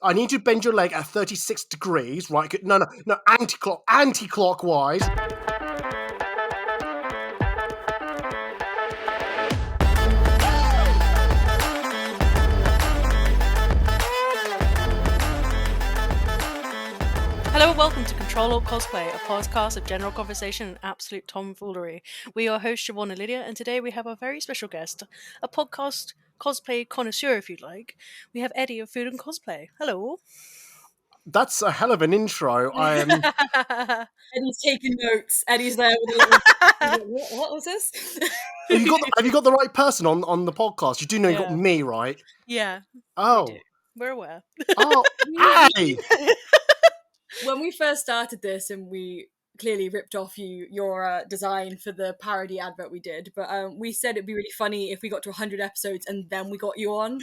I need to bend your leg at 36 degrees, right? No, anti-clockwise. Hello and welcome to Ctrl Cosplay, a podcast of general conversation and absolute tomfoolery. We are hosts Siobhan and Lydia, and today we have a very special guest, a podcast cosplay connoisseur, if you'd like. We have Eddie of Food and Cosplay. Hello. That's a hell of an intro. I am. Eddie's taking notes. Eddie's there with a little. What was this? Have you got the right person on the podcast? You do know you got me, right? Yeah. Oh. We do. We're aware. Oh, hey! When we first started this, and we clearly ripped off your design for the parody advert we did, but we said it'd be really funny if we got to 100 episodes and then we got you on.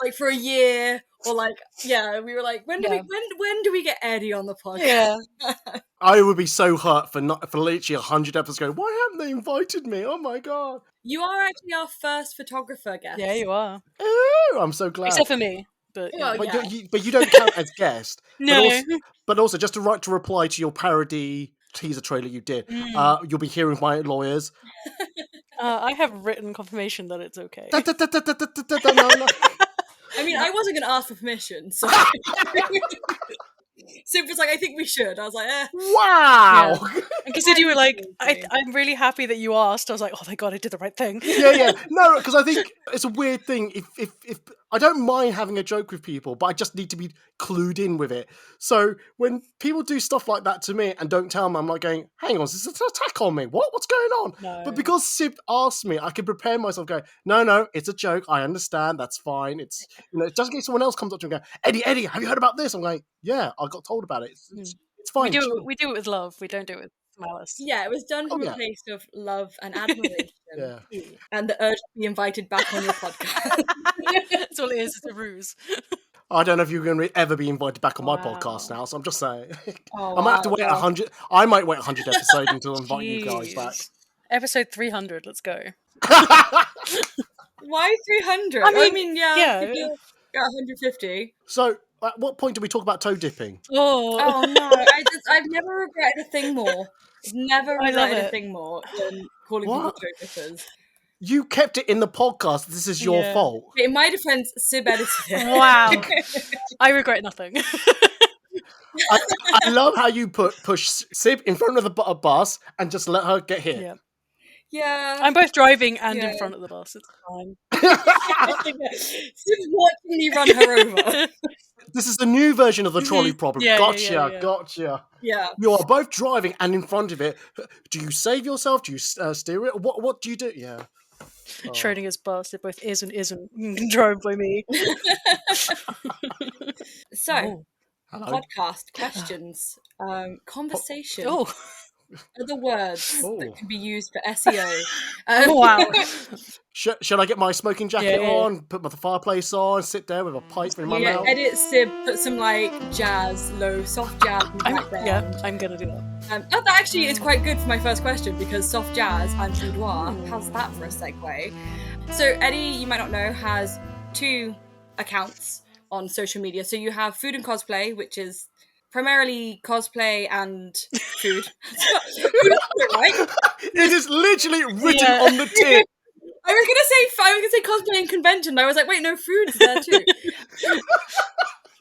Like for a year, or we were like, when do we get Eddie on the podcast? Yeah. I would be so hurt for literally 100 episodes going, why haven't they invited me? Oh my god. You are actually our first photographer guest. Yeah, you are. Oh, I'm so glad. Except for me. But, Well, but you don't count as guest. No. But also, just to reply to your parody teaser trailer you did, you'll be hearing my lawyers. I have written confirmation that it's okay. No. I mean, I wasn't going to ask for permission, so... Sid was like, I think we should. I was like, Wow! Yeah. Because you were like, I'm really happy that you asked. I was like, oh my god, I did the right thing. Yeah. No, because I think it's a weird thing. If I don't mind having a joke with people, but I just need to be clued in with it. So when people do stuff like that to me and don't tell me, I'm like going, hang on, is this an attack on me? What's going on? No. But because Sib asked me, I can prepare myself going, no, it's a joke. I understand. That's fine. It's, just in case someone else comes up to me and go, Eddie, have you heard about this? I'm like, yeah, I got told about it. It's fine. We do it with love. We don't do it with malice. yeah, it was done from a place of love and admiration. Yeah. And the urge to be invited back on your podcast. That's all it is. It's a ruse. I don't know if you're going to ever be invited back on my podcast now, so I'm just saying. Oh, I might have to wait 100. I might wait 100 episodes until I invite you guys back. Episode 300. Let's go. Why 300? I mean, yeah. If you got 150. So, at what point do we talk about toe dipping? Oh no! I've never regretted a thing more. I've never regretted a thing more than calling people toe dippers. You kept it in the podcast. This is your fault. In my defense, Sib edited it. Wow. I regret nothing. I love how you push Sib in front of the bus and just let her get hit. Yeah. I'm both driving and in front of the bus. It's fine. Sib's watching me run her over. This is a new version of the trolley problem. Yeah, Gotcha. Yeah. You are both driving and in front of it. Do you save yourself? Do you steer it? What do you do? Yeah. Schrodinger's bus. It both is and isn't controlled by me. So, podcast questions, conversation. Other words that can be used for SEO. Wow. Should I get my smoking jacket on, put my fireplace on, sit there with a pipe in my mouth? Edit Sib, put some jazz, soft jazz in the background. Yeah, I'm going to do that. That actually is quite good for my first question because soft jazz and boudoir. How's that for a segue? So Eddie, you might not know, has 2 accounts on social media. So you have Food and Cosplay, which is primarily cosplay and food. Right? It is literally written on the tin. I was gonna say cosplay and convention. I was like, wait, no, food's there too.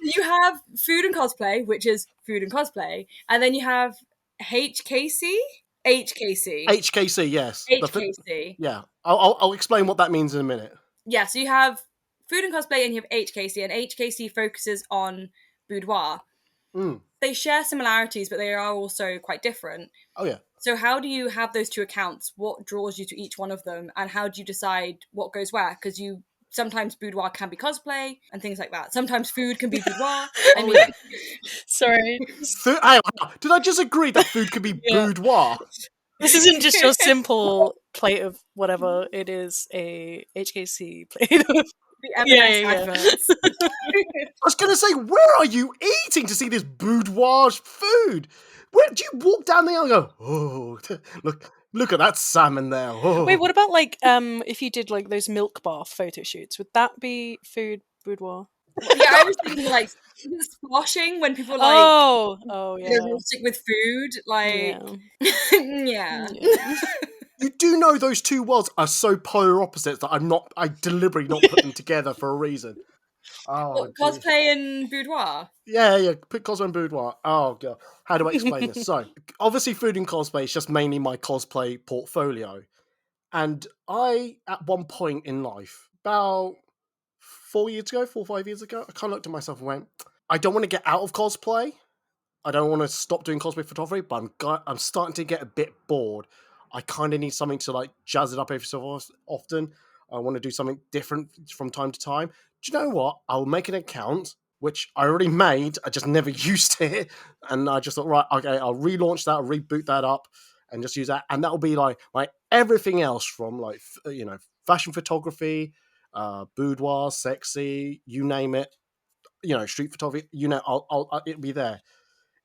You have Food and Cosplay, which is Food and Cosplay, and then you have HKC, yes. HKC. Yeah, I'll explain what that means in a minute. Yeah, so you have Food and Cosplay, and you have HKC, and HKC focuses on boudoir. They share similarities, but they are also quite different. Oh, yeah. So how do you have those 2 accounts? What draws you to each one of them? And how do you decide what goes where? Because sometimes boudoir can be cosplay and things like that. Sometimes food can be boudoir. I mean... Sorry. Did I just agree that food can be boudoir? This isn't just your simple plate of whatever. It is a HKC plate of... The adverts. I was going to say, where are you eating to see this boudoir food? Where do you walk down the aisle and go, oh, look at that salmon there. Oh. Wait, what about if you did those milk bath photo shoots? Would that be food boudoir? Yeah, I was thinking like splashing when people like yeah. real sick with food, like yeah. You do know those two worlds are so polar opposites that I deliberately not put them together for a reason. Oh, geez. Cosplay and boudoir. Yeah, put cosplay and boudoir. Oh, God. How do I explain this? So, obviously, food and cosplay is just mainly my cosplay portfolio. And I, at one point in life, about 4 or 5 years ago, I kind of looked at myself and went, I don't want to get out of cosplay. I don't want to stop doing cosplay photography, but I'm starting to get a bit bored. I kind of need something to like jazz it up every so often. I want to do something different from time to time. Do you know what? I'll make an account, which I already made. I just never used it. And I just thought, right, okay, I'll relaunch that, I'll reboot that up and just use that. And that'll be like everything else from like, fashion photography, boudoir, sexy, you name it, street photography, it'll be there.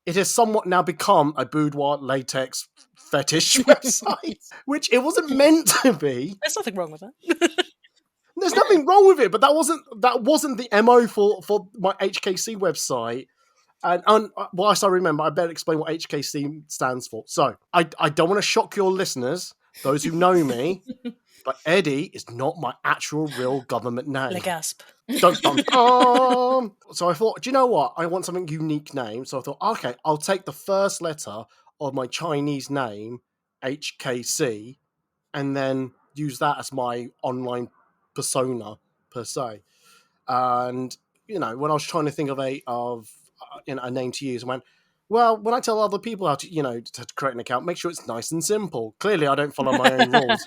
It has somewhat now become a boudoir latex fetish website, which it wasn't meant to be. There's nothing wrong with that. There's nothing wrong with it, but that wasn't the MO for my HKC website. And whilst I remember, I better explain what HKC stands for. So I don't want to shock your listeners, those who know me, but Eddie is not my actual real government name. Le gasp. Dun, dun, dun. So I thought, do you know what? I want something unique name. So I thought, okay, I'll take the first letter of my Chinese name, HKC, and then use that as my online persona per se. And when I was trying to think of a name to use, I went, well, when I tell other people how to create an account, make sure it's nice and simple. Clearly, I don't follow my own rules.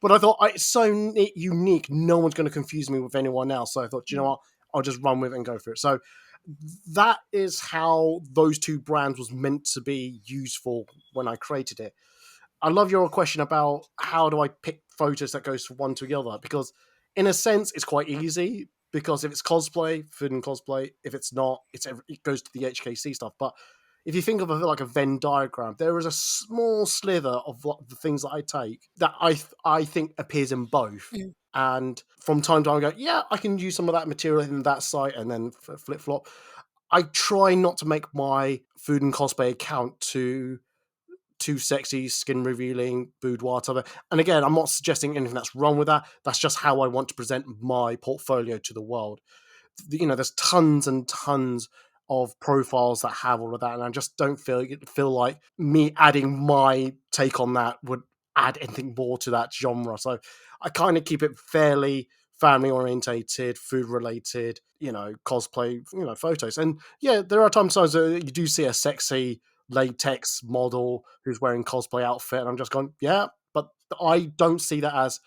But I thought, it's so unique, no one's going to confuse me with anyone else. So I thought, you know what, I'll just run with it and go for it. So that is how those two brands was meant to be useful when I created it. I love your question about how do I pick photos that goes from one to the other, because in a sense, it's quite easy, because if it's cosplay, food and cosplay, if it's not, it goes to the HKC stuff. But if you think of like a Venn diagram, there is a small slither of the things that I take that I think appears in both. Mm. And from time to time, I go, yeah, I can use some of that material in that site, and then flip flop. I try not to make my food and cosplay account too sexy, skin revealing, boudoir type. And again, I'm not suggesting anything that's wrong with that. That's just how I want to present my portfolio to the world. There's tons and tons of profiles that have all of that, and I just don't feel like me adding my take on that would add anything more to that genre. So I kind of keep it fairly family orientated, food related, cosplay, photos. And yeah, there are times you do see a sexy latex model who's wearing cosplay outfit, and I'm just going, yeah, but I don't see that as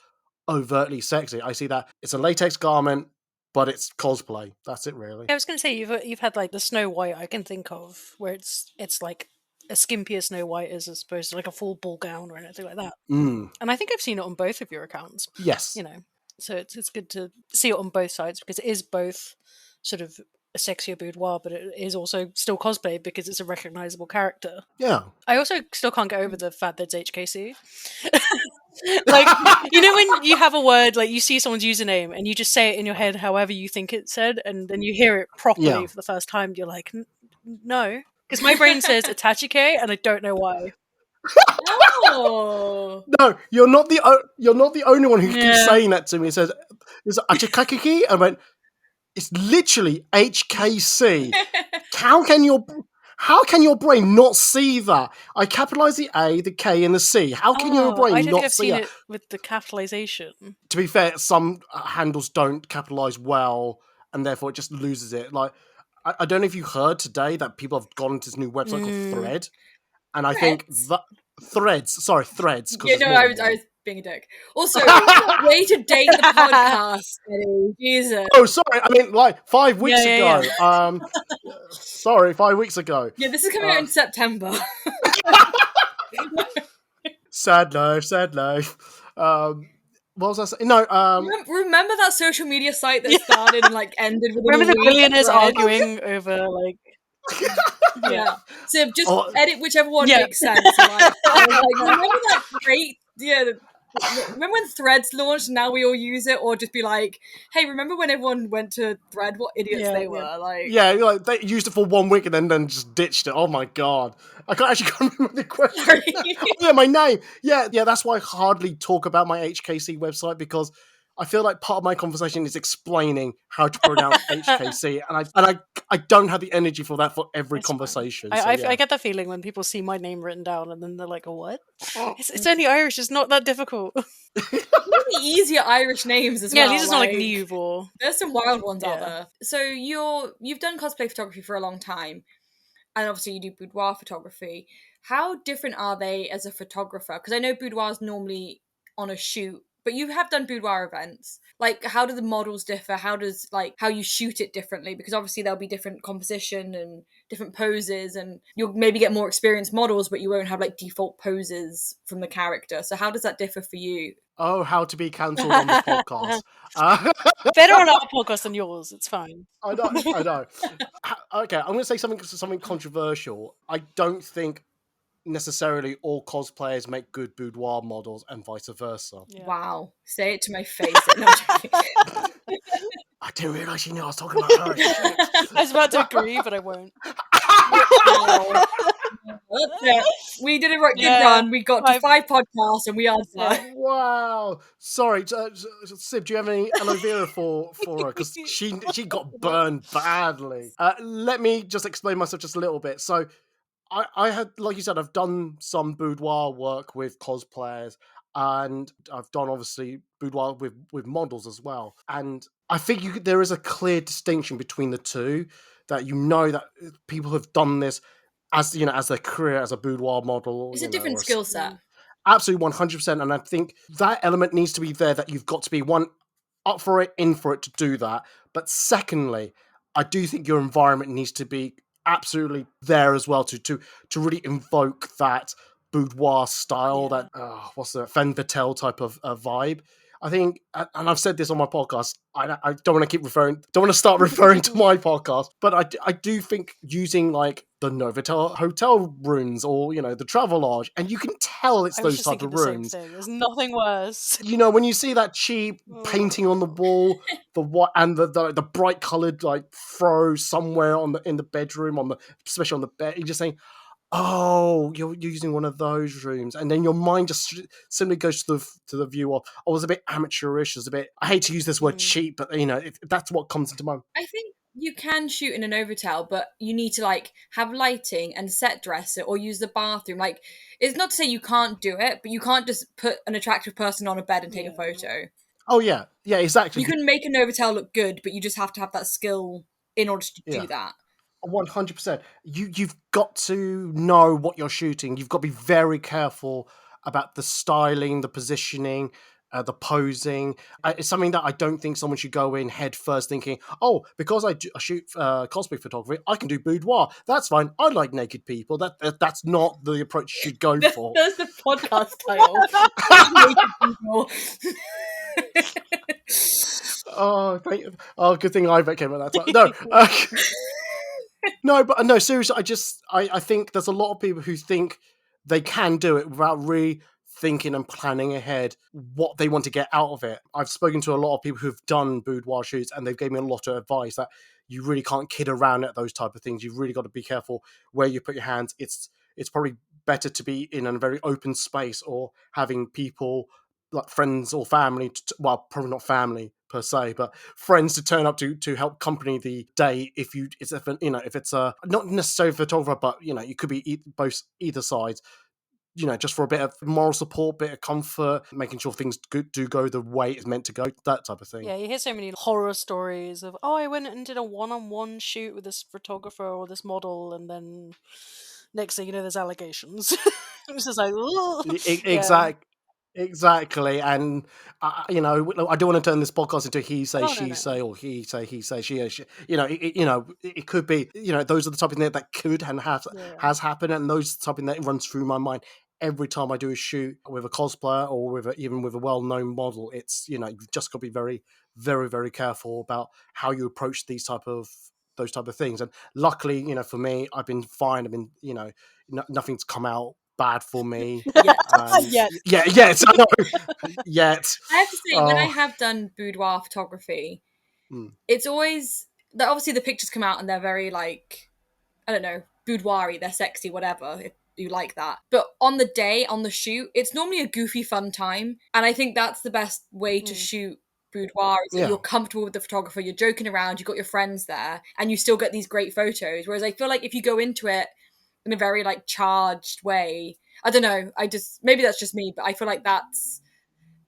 overtly sexy. I see that it's a latex garment, but it's cosplay. That's it, really. I was going to say you've had like the Snow White I can think of, where it's like a skimpier Snow White as opposed to like a full ball gown or anything like that. Mm. And I think I've seen it on both of your accounts. Yes. So it's good to see it on both sides, because it is both sort of a sexier boudoir, but it is also still cosplay because it's a recognizable character. Yeah. I also still can't get over the fact that it's HKC. Like, when you have a word, like you see someone's username and you just say it in your head however you think it's said, and then you hear it properly for the first time, you're like, no. Because my brain says Atachike, and I don't know why. Oh no, you're not the only one who keeps saying that to me. It says, "Is it Achikakiki?" I went, it's literally HKC. How can your brain not see that? I capitalize the A, the K, and the C. How can your brain I don't think not I've see seen it? it with the capitalization. To be fair, some handles don't capitalize well, and therefore it just loses it. Like, I don't know if you heard today that people have gone into this new website called Thread, and I think that Threads. Yeah, no, I was being a dick. Also, way to date the podcast, Eddie. Jesus. Oh, sorry. I mean, like 5 weeks ago. Yeah. Sorry, 5 weeks ago. Yeah, this is coming out in September. Sad life. What was I saying? No. Remember that social media site that started and like ended with. Remember the billionaires arguing over like. Yeah. So just edit whichever one makes sense. Like, remember that great Remember when Threads launched and now we all use it? Or just be like, hey, remember when everyone went to Thread? What idiots they were. Like, Yeah, like they used it for 1 week and then just ditched it. Oh my god. I can't remember the question. Sorry. Oh, yeah, my name. Yeah, that's why I hardly talk about my HKC website, because I feel like part of my conversation is explaining how to pronounce HKC, and I don't have the energy for that for every It's fine. conversation. I get that feeling when people see my name written down and then they're like, "Oh, what? It's only Irish. It's not that difficult." Really easier Irish names as Yeah, well. at least it's not like Neve or. There's some wild ones out Yeah. there. So you've done cosplay photography for a long time, and obviously you do boudoir photography. How different are they as a photographer? Because I know boudoir is normally on a shoot, but you have done boudoir events. Like, how do the models differ? How does how you shoot it differently? Because obviously there'll be different composition and different poses, and you'll maybe get more experienced models, but you won't have like default poses from the character. So how does that differ for you? Oh, how to be cancelled on this podcast. Better on our podcast than yours. It's fine. I know. Okay, I'm going to say something controversial. I don't think necessarily all cosplayers make good boudoir models and vice versa. Yeah. Wow. Say it to my face. No, I'm joking. I didn't realise you knew I was talking about her. Shit. I was about to agree, but I won't. That's it. We did a good Yeah. run. We got to 5 podcasts and we are done. Wow. Sorry, Sib, do you have any aloe vera for her? Because she got burned badly. Let me just explain myself just a little bit. So I had, like you said, I've done some boudoir work with cosplayers, and I've done obviously boudoir with models as well. And I think there is a clear distinction between the two, that that people have done this as their career as a boudoir model. It's a different skill set. Absolutely 100%. And I think that element needs to be there, that you've got to be one up for it, in for it to do that. But secondly, I do think your environment needs to be absolutely there as well to really invoke that boudoir style, that what's the femme fatale type of vibe. I think, and I've said this on my podcast, I don't want to start referring to my podcast, but I do think using like the Novotel hotel rooms, or the Travelodge, and you can tell it's those type of rooms. There's nothing worse. When you see that cheap painting on the wall, the bright coloured like throw somewhere in the bedroom, especially on the bed, you're just saying, oh, you're using one of those rooms, and then your mind just simply goes to the view of, oh, it's a bit amateurish. It's a bit, I hate to use this word cheap, but that's what comes into mind. I think you can shoot in a Novotel, but you need to have lighting and set dress it, or use the bathroom. It's not to say you can't do it, but you can't just put an attractive person on a bed and take a photo. Oh yeah, exactly. You can make a Novotel look good, but you just have to have that skill in order to do that. 100%. You've got to know what you're shooting. You've got to be very careful about the styling, the positioning, the posing. It's something that I don't think someone should go in head first thinking, oh, because I shoot cosplay photography, I can do boudoir. That's fine. I like naked people. That's not the approach you should go for. That's the podcast title. Naked people. Oh, good thing I came at that time. No. No, seriously, I think there's a lot of people who think they can do it without really thinking and planning ahead what they want to get out of it. I've spoken to a lot of people who've done boudoir shoots, and they've given me a lot of advice that you really can't kid around at those type of things. You've really got to be careful where you put your hands. It's probably better to be in a very open space, or having people like friends or family, well, probably not family per se, but friends to turn up to help company the day. If it's a not necessarily photographer, but you could be either side. Just for a bit of moral support, bit of comfort, making sure things do go the way it's meant to go, that type of thing. Yeah, you hear so many horror stories of, I went and did a one-on-one shoot with this photographer or this model, and then next thing you know, there's allegations. It's just like, Exactly, and I don't want to turn this podcast into he say, she say, or he say, she. It could be, those are the type of things that could and has happened, and those type of things that runs through my mind every time I do a shoot with a cosplayer, or even with a well-known model. It's you've just got to be very, very, very careful about how you approach those type of things. And luckily, for me, I've been fine. I've been, nothing's come out bad for me. Yeah. Yet. Yes, I know. Yet. I have to say, when I Oh, have done boudoir photography, mm, it's always obviously the pictures come out and they're very like, I don't know, boudoir-y, they're sexy, whatever, if you like that. But on the day, on the shoot, it's normally a goofy, fun time. And I think that's the best way to shoot boudoir is that yeah. you're comfortable with the photographer, you're joking around, you've got your friends there, and you still get these great photos. Whereas I feel like if you go into it in a very like charged way, I don't know, maybe that's just me, but I feel like that's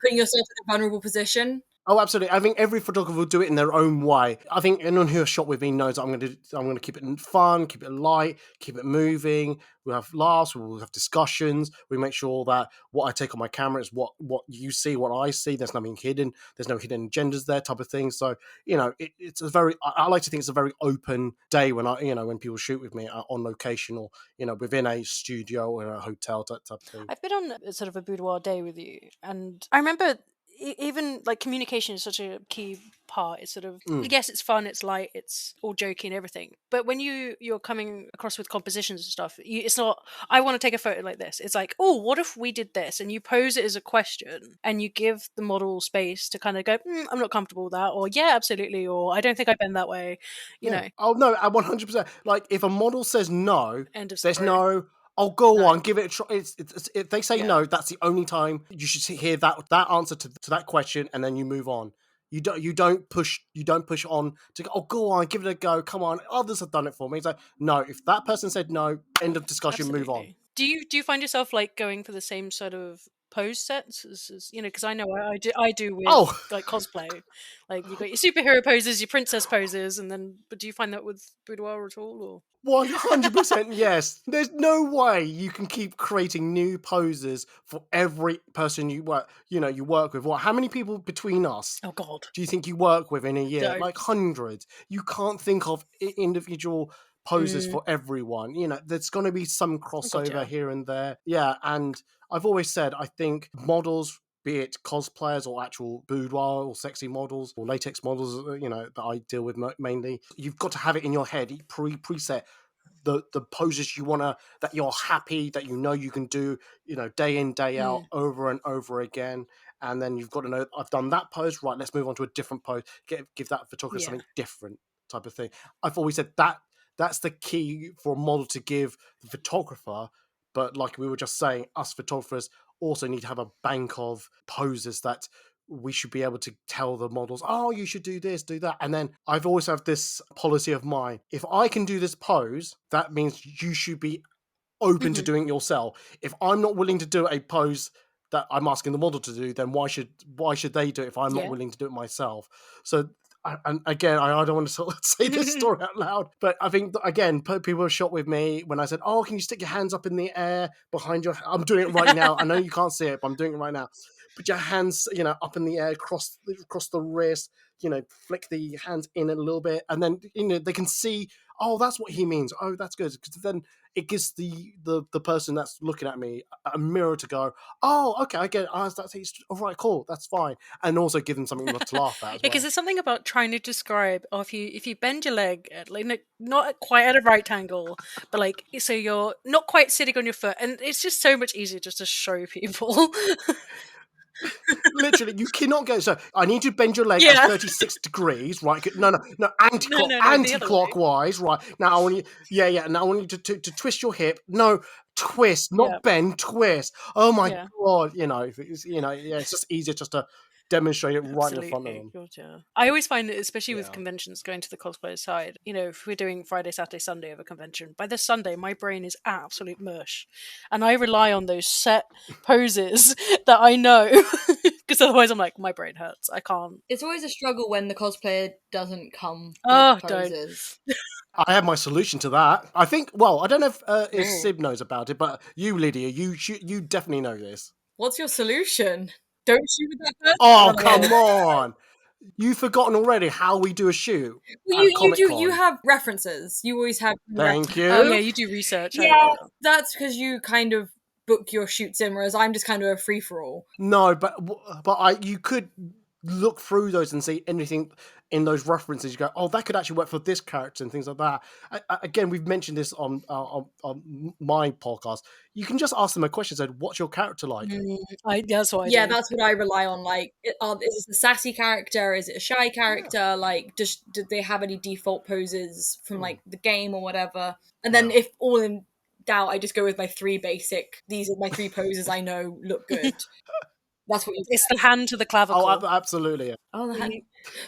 putting yourself in a vulnerable position. Oh, absolutely. I think every photographer will do it in their own way. I think anyone who has shot with me knows that I'm going to keep it fun, keep it light, keep it moving. We'll have laughs, we'll have discussions. We make sure that what I take on my camera is what you see, what I see. There's nothing hidden. There's no hidden agendas there, type of thing. So it's a very. I like to think it's a very open day when when people shoot with me on location or within a studio or a hotel type of thing. I've been on sort of a boudoir day with you, and I remember even like communication is such a key part. It's sort of yes, it's fun, it's light, it's all jokey and everything. But when you're coming across with compositions and stuff, it's not. I want to take a photo like this. It's like, oh, what if we did this? And you pose it as a question, and you give the model space to kind of go, I'm not comfortable with that, or yeah, absolutely, or I don't think I bend that way. You know, Oh no, 100%. Like if a model says no, end of there's story. no. Oh, go No. on, give it a try. If they say Yeah. no, that's the only time you should hear that answer to that question, and then you move on. You don't push on to go. Oh, go on, give it a go. Come on, others have done it for me. It's like no. If that person said no, end of discussion. Move on. Absolutely. Do you find yourself like going for the same sort of pose sets as because I know I do with Oh, like cosplay, like you got your superhero poses, your princess poses, and then but do you find that with boudoir at all or? 100% yes. There's no way you can keep creating new poses for every person you work with. What? How many people between us Oh God, do you think you work with in a year? don't. Like hundreds. You can't think of individual poses Mm. for everyone. There's going to be some God, crossover yeah. here and there. Yeah, and I've always said I think models, be it cosplayers or actual boudoir or sexy models or latex models, that I deal with mainly, you've got to have it in your head, preset the poses you wanna that you're happy that you can do, day in day out over and over again, and then you've got to know I've done that pose, right? Let's move on to a different pose. Give that photographer Yeah. something different, type of thing. I've always said that's the key for a model to give the photographer. But like we were just saying, us photographers also need to have a bank of poses that we should be able to tell the models, oh, you should do this, do that. And then I've always had this policy of mine. If I can do this pose, that means you should be open to doing it yourself. If I'm not willing to do a pose that I'm asking the model to do, then why should they do it if I'm not Yeah. willing to do it myself? So, and again, I don't want to sort of say this story out loud, but I think again, people have shot with me when I said, "Oh, can you stick your hands up in the air behind your?" I'm doing it right now. I know you can't see it, but I'm doing it right now. Put your hands, up in the air, across the wrist. Flick the hands in a little bit, and then they can see. Oh, that's what he means. Oh, that's good, because then it gives the person that's looking at me a mirror to go, oh, okay, I get it. Oh, all right, cool, that's fine, and also give them something to laugh at as Because well. there's something about trying to describe, or if you bend your leg at like not quite at a right angle, but like so you're not quite sitting on your foot, and it's just so much easier just to show people. Literally, you cannot go. So I need to bend your leg Yeah. at 36 degrees, right? No, No, the other way. Anti-clockwise, right? Now I want you, yeah. Now I want you to twist your hip. No, twist, not Yeah. bend, twist. Oh my Yeah. god, it's just easier just to demonstrate it right in front of Absolutely. them. God, yeah. I always find that, especially with Yeah. conventions, going to the cosplay side, if we're doing Friday, Saturday, Sunday of a convention, by this Sunday, my brain is absolute mush. And I rely on those set poses that I know. Because otherwise I'm like, my brain hurts. I can't. It's always a struggle when the cosplayer doesn't come Oh, with don't. poses. I have my solution to that. I think. Well, I don't know if Ooh. Sib knows about it, but you, Lydia, you definitely know this. What's your solution? Don't shoot with that person. Oh, come on! You've forgotten already how we do a shoot Well, at you Comic-Con. have references. You always have Thank references. you. Oh, yeah, you do research. Yeah, that's because you kind of book your shoots in, whereas I'm just kind of a free for all. No, but you could look through those and see anything in those references, you go, oh, that could actually work for this character and things like that. Again, we've mentioned this on my podcast. You can just ask them a question, said, what's your character like? That's what I Yeah, do. that's what I rely on. Like, is this a sassy character? Is it a shy character? Like, did they have any default poses from like the game or whatever? And then if all in doubt, I just go with my 3 basic. These are my 3 poses I know look good. That's what It's the hand to the clavicle. Oh, absolutely. Yeah. Oh,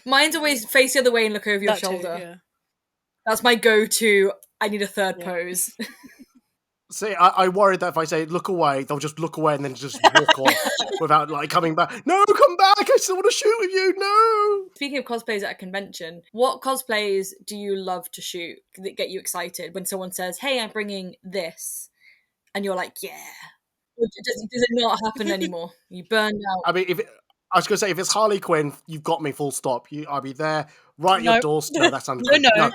mine's always face the other way and look over your That too, shoulder. yeah. That's my go-to. I need a third pose. See, I worried that if I say look away, they'll just look away and then just walk off without like coming back. No, come back! I still want to shoot with you. No. Speaking of cosplays at a convention, what cosplays do you love to shoot that get you excited when someone says, "Hey, I'm bringing this," and you're like, "Yeah"? Or does it not happen anymore? You burn out. I mean, I was going to say, if it's Harley Quinn, you've got me full stop. I'll be there, right at your doorstep. No, that sounds good. No.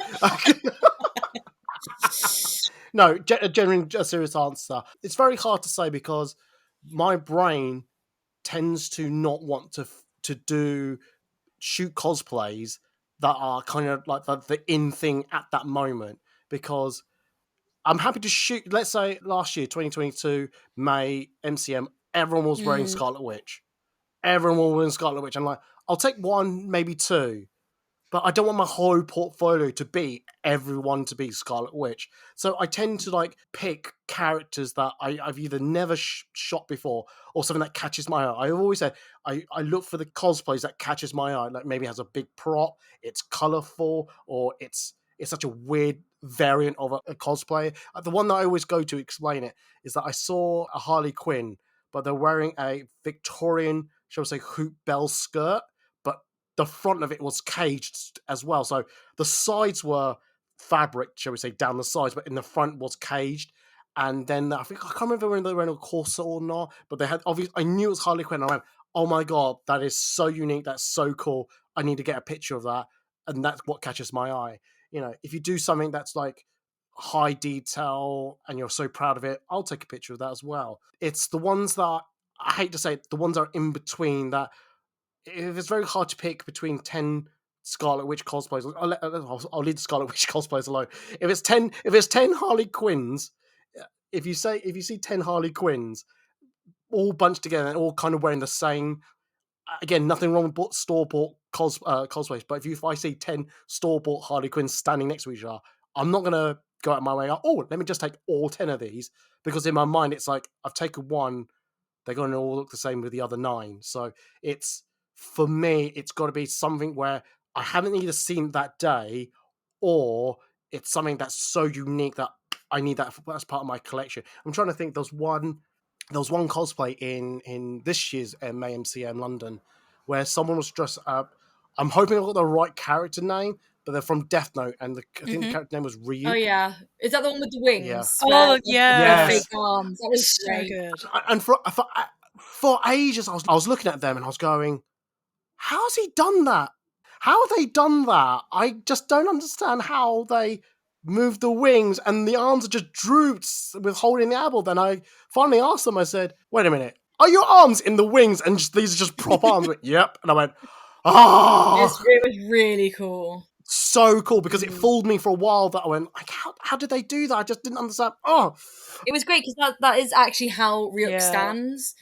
No, genuinely a serious answer. It's very hard to say because my brain tends to not want to shoot cosplays that are kind of like the in thing at that moment, because I'm happy to shoot. Let's say last year, 2022, May, MCM, everyone was wearing Scarlet Witch. Everyone was wearing Scarlet Witch. I'm like, I'll take 1, maybe 2. But I don't want my whole portfolio to be everyone to be Scarlet Witch. So I tend to like pick characters that I've either never shot before or something that catches my eye. I've always said I look for the cosplays that catches my eye. Like maybe has a big prop, it's colorful, or it's such a weird variant of a cosplay. The one that I always go to explain it is that I saw a Harley Quinn, but they're wearing a Victorian, shall we say, hoop bell skirt, but the front of it was caged as well. So the sides were fabric, shall we say, down the sides, but in the front was caged. And then I can't remember when they were wearing a corset or not, but they had, obviously, I knew it was Harley Quinn. And I went, oh my God, that is so unique. That's so cool. I need to get a picture of that. And that's what catches my eye. If you do something that's like high detail and you're so proud of it, I'll take a picture of that as well. It's the ones that, I hate to say it, the ones that are in between that, if it's very hard to pick between 10 Scarlet Witch cosplays, I'll leave the Scarlet Witch cosplays alone. If it's 10 Harley Quinns, if you see 10 Harley Quinns all bunched together and all kind of wearing the same, again, nothing wrong with store-bought cosplays, but if I see 10 store-bought Harley Quinns standing next to each other, I'm not going to go out of my way, let me just take all 10 of these, because in my mind, it's like, I've taken one, they're going to all look the same with the other 9. So for me, it's got to be something where I haven't either seen that day, or it's something that's so unique that I need that as part of my collection. I'm trying to think. There was one cosplay in this year's May MCM London where someone was dressed up. I'm hoping I've got the right character name, but they're from Death Note, and I think the character name was Ryu. Oh yeah, is that the one with the wings? Yeah. Oh yeah, fake arms. That was so great. good. And for ages, I was looking at them and I was going, how's he done that? How have they done that? I just don't understand how they move the wings and the arms are just drooped with holding the apple. Then I finally asked them, I said, wait a minute, are your arms in the wings and these are just prop arms? Went, yep. And I went, It was really cool. So cool, because it fooled me for a while that I went, like, how did they do that? I just didn't understand. It was great because that is actually how Ryuk stands.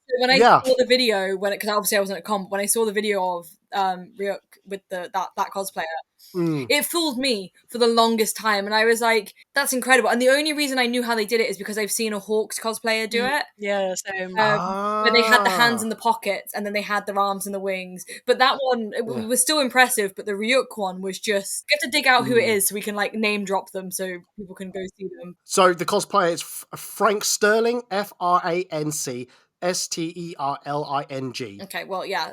So when I saw the video, because obviously I wasn't at con, but when I saw the video of Ryuk with that cosplayer, it fooled me for the longest time, and I was like, "That's incredible!" And the only reason I knew how they did it is because I've seen a Hawks cosplayer do it. Yeah, same. Where they had the hands in the pockets, and then they had their arms in the wings. But that one it was still impressive. But the Ryuk one was just, you have to dig out who it is so we can like name drop them so people can go see them. So the cosplayer is Frank Sterling, FRANC. STERLING. Okay, well, yeah,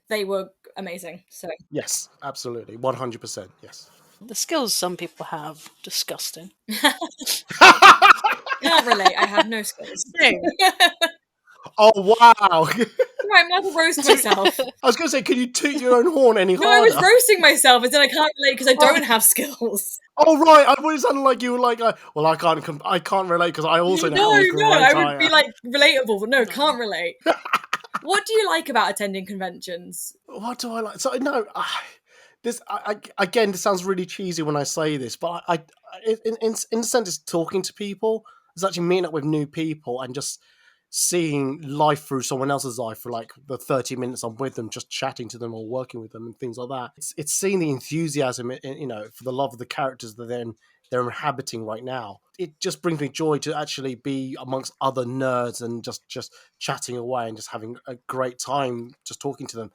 they were amazing. So yes, absolutely, 100%. Yes. The skills some people have, disgusting. Can't relate. I have no skills. Oh wow! Right, I'm about to roast myself. I was going to say, can you toot your own horn any harder? No, I was roasting myself, and then I can't relate because I don't have skills. Oh right, I thought it sounded like you were like, well, I can't relate because I also know. No, I would be like relatable, but no, can't relate. What do you like about attending conventions? What do I like? So no, Again, this sounds really cheesy when I say this, but in a sense, it's talking to people. It's actually meeting up with new people and just seeing life through someone else's life for like the 30 minutes I'm with them, just chatting to them or working with them and things like that. It's seeing the enthusiasm, for the love of the characters that they're inhabiting right now. It just brings me joy to actually be amongst other nerds and just chatting away and just having a great time just talking to them.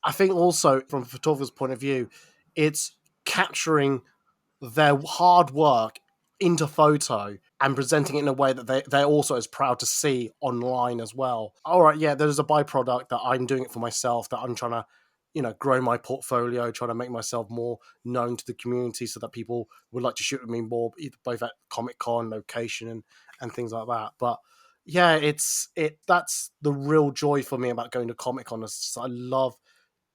I think also from a photographer's point of view, it's capturing their hard work into photo and presenting it in a way that they're also as proud to see online as well. All right, yeah, there's a byproduct that I'm doing it for myself, that I'm trying to, grow my portfolio, trying to make myself more known to the community so that people would like to shoot with me more, both at Comic-Con, location, and things like that. But yeah, that's the real joy for me about going to Comic-Con. I love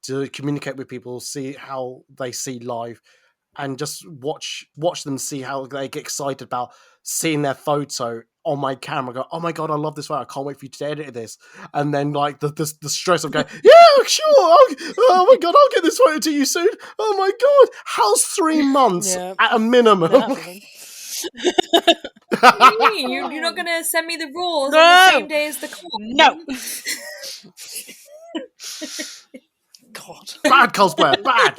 to communicate with people, see how they see live, and just watch them see how they get excited about seeing their photo on my camera. Go, oh my god, I love this photo! I can't wait for you to edit this. And then like the stress of going, yeah, sure. Oh my god, I'll get this photo to you soon. Oh my god, how's 3 months Yeah. at a minimum? That happened. What do you mean? You're not gonna send me the raws on the No! same day as the con? No. God. Bad cosplayer, bad.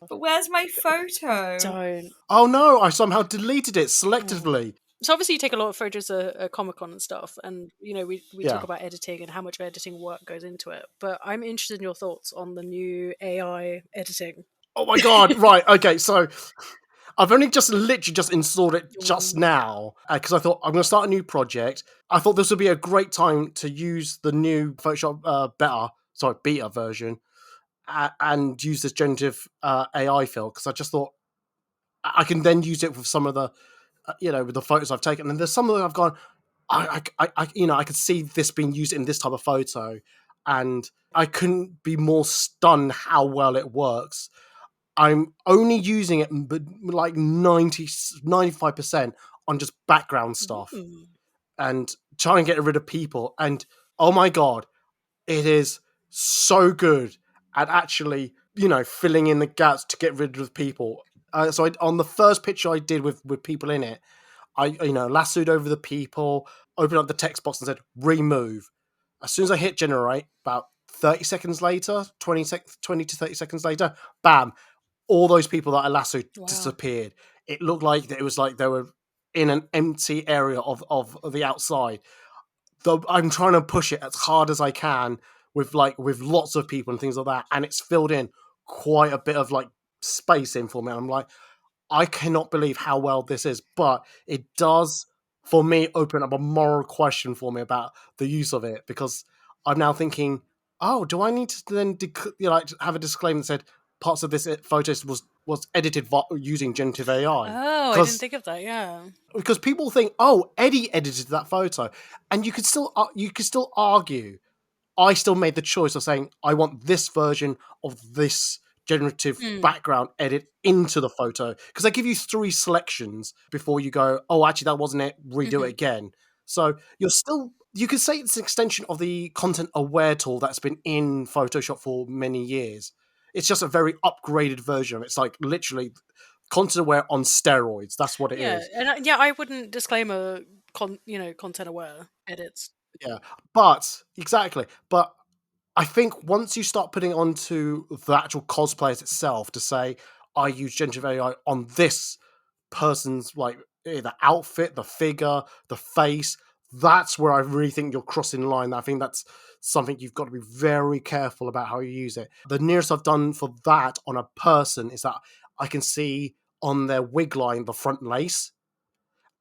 But where's my photo? Don't. Oh no, I somehow deleted it selectively. So obviously you take a lot of photos at Comic-Con and stuff, and we Yeah. talk about editing and how much editing work goes into it. But I'm interested in your thoughts on the new AI editing. Oh my god, right, okay, so I've only literally just installed it just now because I thought I'm going to start a new project. I thought this would be a great time to use the new Photoshop beta version and use this generative AI fill, because I just thought I can then use it with some of the, with the photos I've taken. And there's some of them I've gone, I could see this being used in this type of photo, and I couldn't be more stunned how well it works. I'm only using it but like 95% on just background stuff and trying to get rid of people. And oh my god, it is so good at actually, filling in the gaps to get rid of people. So on the first picture I did with people in it, I lassoed over the people, opened up the text box and said remove. As soon as I hit generate, about 30 seconds later, 20 to 30 seconds later, bam, all those people that I lassoed disappeared. It looked like it was like they were in an empty area of the outside. I'm trying to push it as hard as I can with lots of people and things like that, and it's filled in quite a bit of like space in for me. I'm like, I cannot believe how well this is, but it does, for me, open up a moral question for me about the use of it, because I'm now thinking, oh, do I need to then have a disclaimer that said parts of this photos was edited using generative AI? Oh, I didn't think of that. Yeah, because people think, oh, Eddie edited that photo, and you could still argue, I still made the choice of saying I want this version of this generative background edit into the photo, because they give you 3 selections before you go, oh, actually that wasn't it, redo it again. So you could say it's an extension of the content aware tool that's been in Photoshop for many years. It's just a very upgraded version of it. It's like literally content aware on steroids. That's what it is. And I wouldn't disclaimer content aware edits. Yeah, but I think once you start putting it onto the actual cosplayers itself to say, I use generative AI on this person's like the outfit, the figure, the face, that's where I really think you're crossing the line. I think that's something you've got to be very careful about how you use it. The nearest I've done for that on a person is that I can see on their wig line the front lace,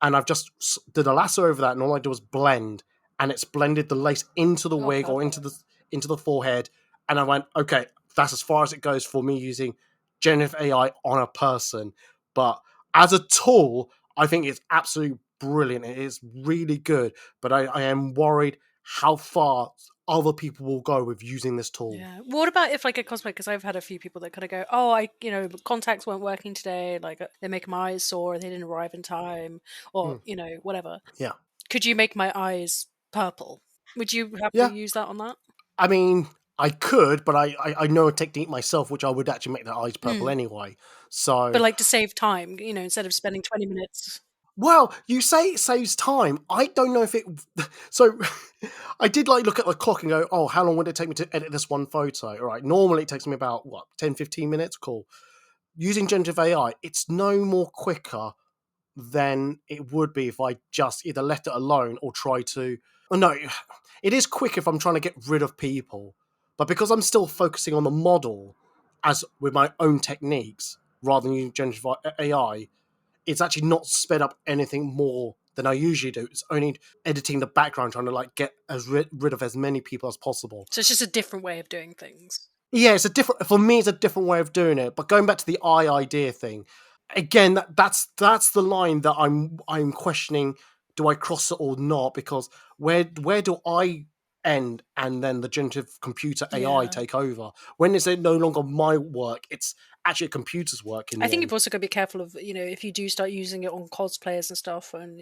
and I've just did a lasso over that, and all I do was blend, and it's blended the lace into the wig or into the forehead, and I went, okay, that's as far as it goes for me using generative AI on a person. But as a tool, I think it's absolutely brilliant. It is really good, but I am worried how far other people will go with using this tool. Yeah. What about if like a cosplay? Because I've had a few people that kind of go, "Oh, contacts weren't working today. Like they make my eyes sore. They didn't arrive in time, or whatever." Yeah. Could you make my eyes purple? Would you happily use that on that? I mean, I could, but I know a technique myself, which I would actually make their eyes purple anyway. So, But like to save time, instead of spending 20 minutes. well, you say it saves time. I don't know if it. So, I did like look at the clock and go, oh, how long would it take me to edit this one photo? All right, normally it takes me about 10, 15 minutes. Cool. Using generative AI, it's no more quicker than it would be if I just either left it alone or try to. Oh, no, it is quick if I'm trying to get rid of people, but because I'm still focusing on the model as with my own techniques rather than using generative AI, it's actually not sped up anything more than I usually do. It's only editing the background, trying to like get as rid of as many people as possible. So it's just a different way of doing things. Yeah, it's a different for me. It's a different way of doing it. But going back to the eye idea thing, again, that's the line that I'm questioning. Do I cross it or not? Because where do I end and then the generative computer AI Yeah. take over? When is it no longer my work? It's actually a computer's work. In the I think end. you've also got to be careful of, if you do start using it on cosplayers and stuff, and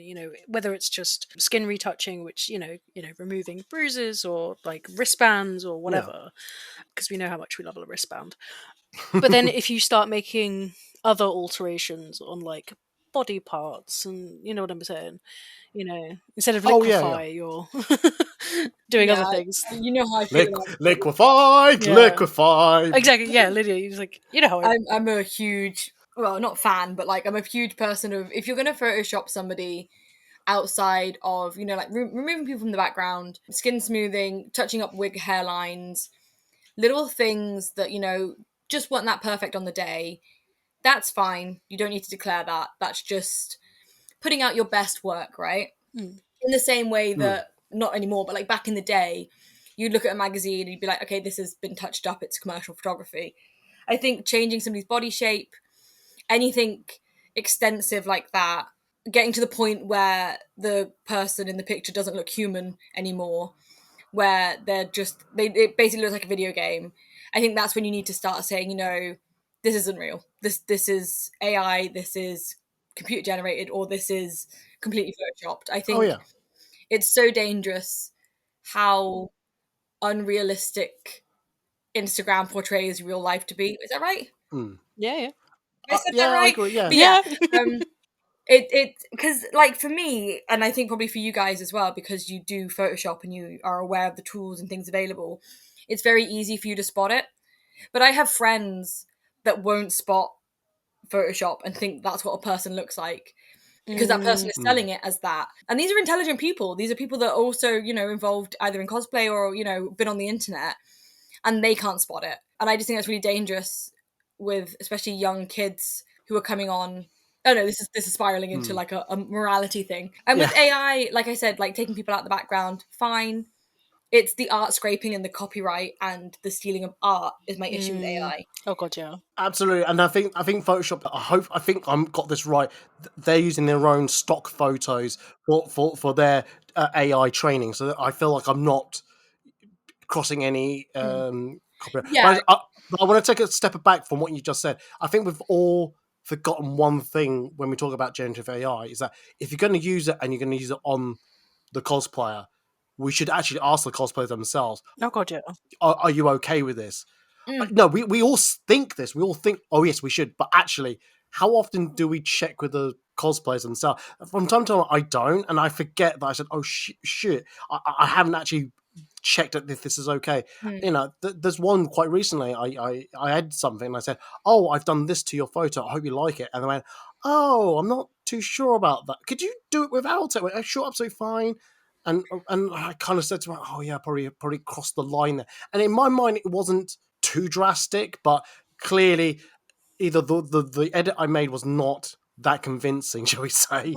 whether it's just skin retouching, which removing bruises or like wristbands or whatever, because we know how much we love a wristband. But then if you start making other alterations on like body parts, and you know what I'm saying, instead of Oh, yeah, liquefy, you're doing other things. You know how I feel about Liquefied, Yeah. liquefied. Exactly. Yeah, Lydia. You're like, how I. I'm a huge, well, not fan, but like I'm a huge person of, if you're gonna Photoshop somebody outside of, like removing people from the background, skin smoothing, touching up wig hairlines, little things that just want that perfect on the day, that's fine. You don't need to declare that. That's just putting out your best work, right? Mm. In the same way Hmm. that, not anymore, but like back in the day, you'd look at a magazine and you'd be like, okay, this has been touched up, it's commercial photography. I think changing somebody's body shape, anything extensive like that, getting to the point where the person in the picture doesn't look human anymore, where it basically looks like a video game. I think that's when you need to start saying, this isn't real. This is AI, this is computer generated, or this is completely photoshopped. I Oh, think yeah. it's so dangerous how unrealistic Instagram portrays real life to be. Is that right? Hmm. Yeah. I said Yeah, that I right? agree. Yeah. But yeah. It because like for me, and I think probably for you guys as well, because you do Photoshop and you are aware of the tools and things available, it's very easy for you to spot it. But I have friends that won't spot Photoshop and think that's what a person looks like, because that person is selling it as that. And these are intelligent people. These are people that are also, involved either in cosplay or, been on the internet, and they can't spot it. And I just think that's really dangerous with especially young kids who are coming on. Oh no, this is spiraling into like a morality thing. And with AI, like I said, like taking people out of the background, fine. It's the art scraping and the copyright and the stealing of art is my issue with AI. Oh god, yeah. Absolutely, and I think Photoshop. I think I'm got this right. They're using their own stock photos for their AI training, so that I feel like I'm not crossing any copyright. Yeah. But I want to take a step back from what you just said. I think we've all forgotten one thing when we talk about generative AI is that if you're going to use it and you're going to use it on the cosplayer, we should actually ask the cosplayer themselves, Oh god, yeah. are you okay with this? No, we all think this. We all think, oh yes, we should. But actually, how often do we check with the cosplayers themselves? From time to time, I don't, and I forget that I said, oh shit, I haven't actually checked if this is okay. There's one quite recently. I had something, and I said, oh, I've done this to your photo. I hope you like it. And they went, oh, I'm not too sure about that. Could you do it without it? I went, oh, sure, absolutely fine. And I kind of said to her, oh yeah, probably crossed the line there. And in my mind, it wasn't too drastic, but clearly either the edit I made was not that convincing, shall we say,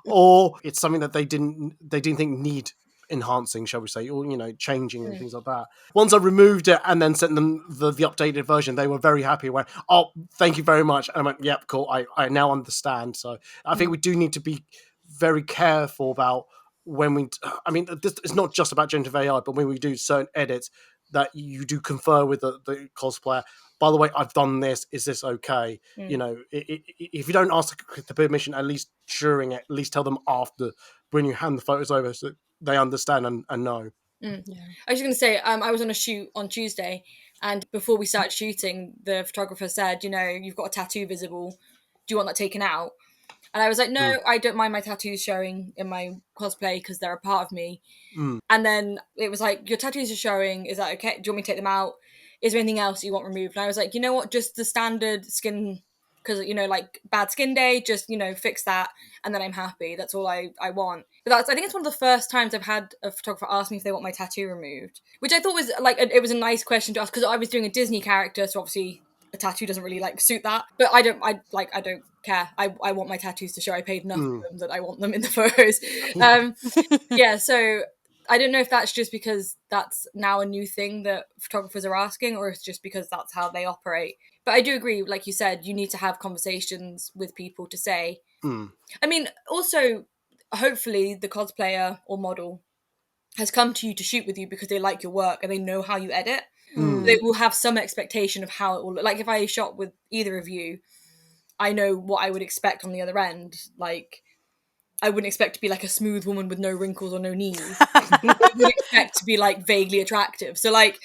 or it's something that they didn't think need enhancing, shall we say, or changing and things like that. Once I removed it and then sent them the updated version, they were very happy. Went, oh, thank you very much. And I went, yep, cool. I now understand. So I think we do need to be very careful about when we. I mean, this is not just about generative AI, but when we do certain edits, that you do confer with the cosplayer. By the way, I've done this. Is this okay? If you don't ask the permission, at least during it, at least tell them after when you hand the photos over, so they understand and know. I was just going to say, I was on a shoot on Tuesday, and before we started shooting, the photographer said, you've got a tattoo visible. Do you want that taken out? And I was like, no, I don't mind my tattoos showing in my cosplay because they're a part of me. And then it was like, your tattoos are showing. Is that okay? Do you want me to take them out? Is there anything else you want removed? And I was like, you know what? Just the standard skin, because, like bad skin day, just, fix that. And then I'm happy. That's all I want. But I think it's one of the first times I've had a photographer ask me if they want my tattoo removed, which I thought was like, it was a nice question to ask because I was doing a Disney character. So obviously a tattoo doesn't really like suit that, but I don't care. I want my tattoos to show. I paid enough for them that I want them in the photos. So I don't know if that's just because that's now a new thing that photographers are asking, or it's just because that's how they operate. But I do agree, like you said, you need to have conversations with people to say. I mean, also, hopefully the cosplayer or model has come to you to shoot with you because they like your work and they know how you edit. They will have some expectation of how it will look. Like if I shot with either of you, I know what I would expect on the other end. Like, I wouldn't expect to be like a smooth woman with no wrinkles or no knees. I would expect to be like vaguely attractive. So like,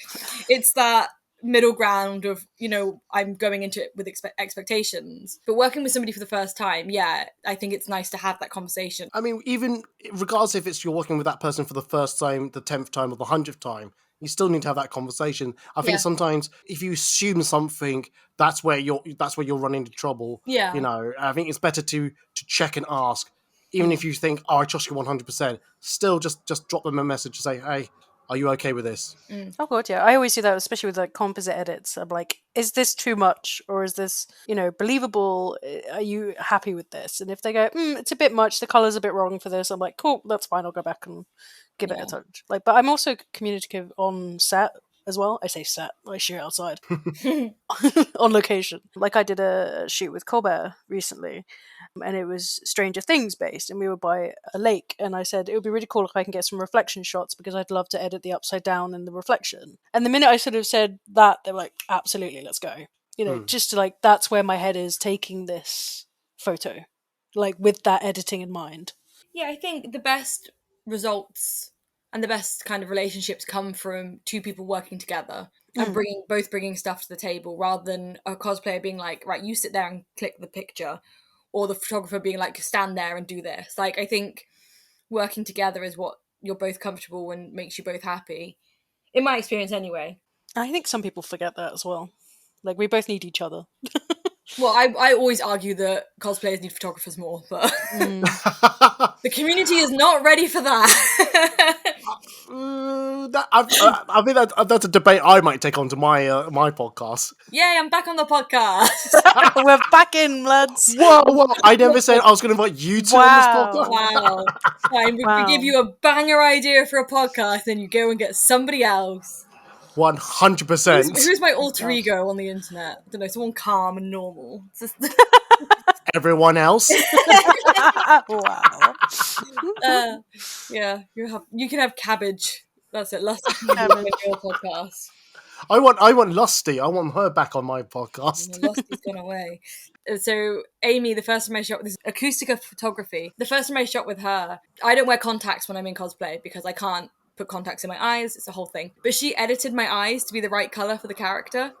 it's that middle ground of, I'm going into it with expectations. But working with somebody for the first time, I think it's nice to have that conversation. I mean, even regardless if it's you're working with that person for the first time, the 10th time, or the 100th time, you still need to have that conversation. I think sometimes if you assume something, that's where you're running into trouble. Yeah. I think it's better to check and ask. Even if you think, I trust you 100%, still just drop them a message to say, hey, are you okay with this? Oh god, yeah. I always do that, especially with like composite edits. I'm like, is this too much, or is this, believable? Are you happy with this? And if they go, it's a bit much, the color's a bit wrong for this, I'm like, cool, that's fine. I'll go back and give it a touch. Like, but I'm also communicative on set as well. I say set, I shoot outside on location. Like I did a shoot with Colbert recently, and it was Stranger Things based, and we were by a lake, and I said it would be really cool if I can get some reflection shots because I'd love to edit the upside down and the reflection. And the minute I sort of said that, they were like, absolutely, let's go. Just to like, that's where my head is taking this photo, like with that editing in mind. Yeah, I think the best results and the best kind of relationships come from two people working together and bringing stuff to the table, rather than a cosplayer being like, right, you sit there and click the picture, or the photographer being like, stand there and do this. Like, I think working together is what you're both comfortable and makes you both happy. In my experience anyway. I think some people forget that as well. Like, we both need each other. Well, I always argue that cosplayers need photographers more, but the community is not ready for that. I think that's a debate I might take onto my podcast. Yay, I'm back on the podcast. We're back in, lads. Whoa, I never said I was going to invite you two on this podcast. Wow. Fine, we give you a banger idea for a podcast, then you go and get somebody else. 100%. Who's my alter ego on the internet? I don't know, someone calm and normal. Everyone else. Wow. Yeah, you can have Cabbage. That's it. Lusty on your podcast. I want Lusty. I want her back on my podcast. Lusty's gone away. So Amy, the first time I shot with this Acoustica photography, the first time I shot with her, I don't wear contacts when I'm in cosplay because I can't put contacts in my eyes. It's a whole thing. But she edited my eyes to be the right colour for the character.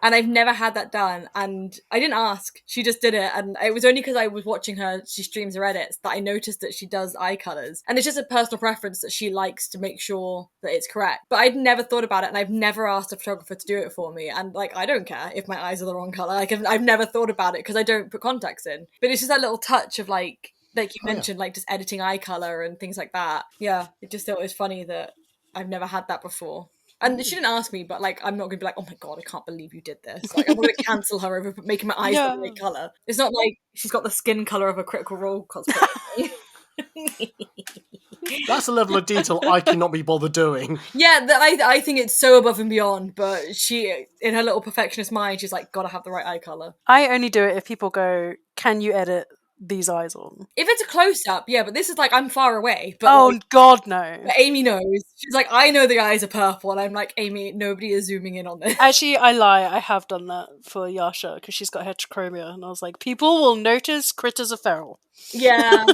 And I've never had that done. And I didn't ask. She just did it. And it was only because I was watching her, she streams her edits, that I noticed that she does eye colours. And it's just a personal preference that she likes to make sure that it's correct. But I'd never thought about it, and I've never asked a photographer to do it for me. And like, I don't care if my eyes are the wrong colour. Like, I've never thought about it because I don't put contacts in. But it's just that little touch of like you mentioned, like just editing eye colour and things like that. Yeah, it just thought it was funny that I've never had that before. And she didn't ask me, but like, I'm not going to be like, oh my god, I can't believe you did this. Like, I'm going to cancel her over making my eyes the right colour. It's not like she's got the skin colour of a Critical Role cosplay. That's a level of detail I cannot be bothered doing. Yeah, I think it's so above and beyond, but she, in her little perfectionist mind, she's like, gotta have the right eye colour. I only do it if people go, can you edit these eyes on? If it's a close-up, yeah, but this is like, I'm far away. But god, no. But Amy knows. She's like, I know the eyes are purple, and I'm like, Amy, nobody is zooming in on this. Actually, I lie, I have done that for Yasha, because she's got heterochromia, and I was like, people will notice critters are feral. Yeah.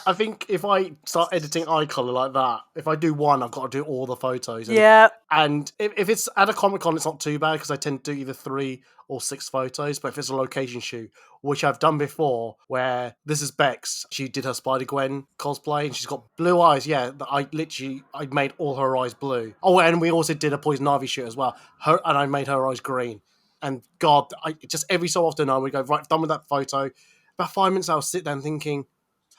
I think if I start editing eye color like that, if I do one, I've got to do all the photos. Yeah. And if it's at a Comic-Con, it's not too bad because I tend to do either 3 or 6 photos. But if it's a location shoot, which I've done before, where this is Bex, she did her Spider-Gwen cosplay and she's got blue eyes. Yeah, I made all her eyes blue. Oh, and we also did a Poison Ivy shoot as well. And I made her eyes green. And God, I just every so often I would go, right, done with that photo. About 5 minutes, I'll sit there thinking,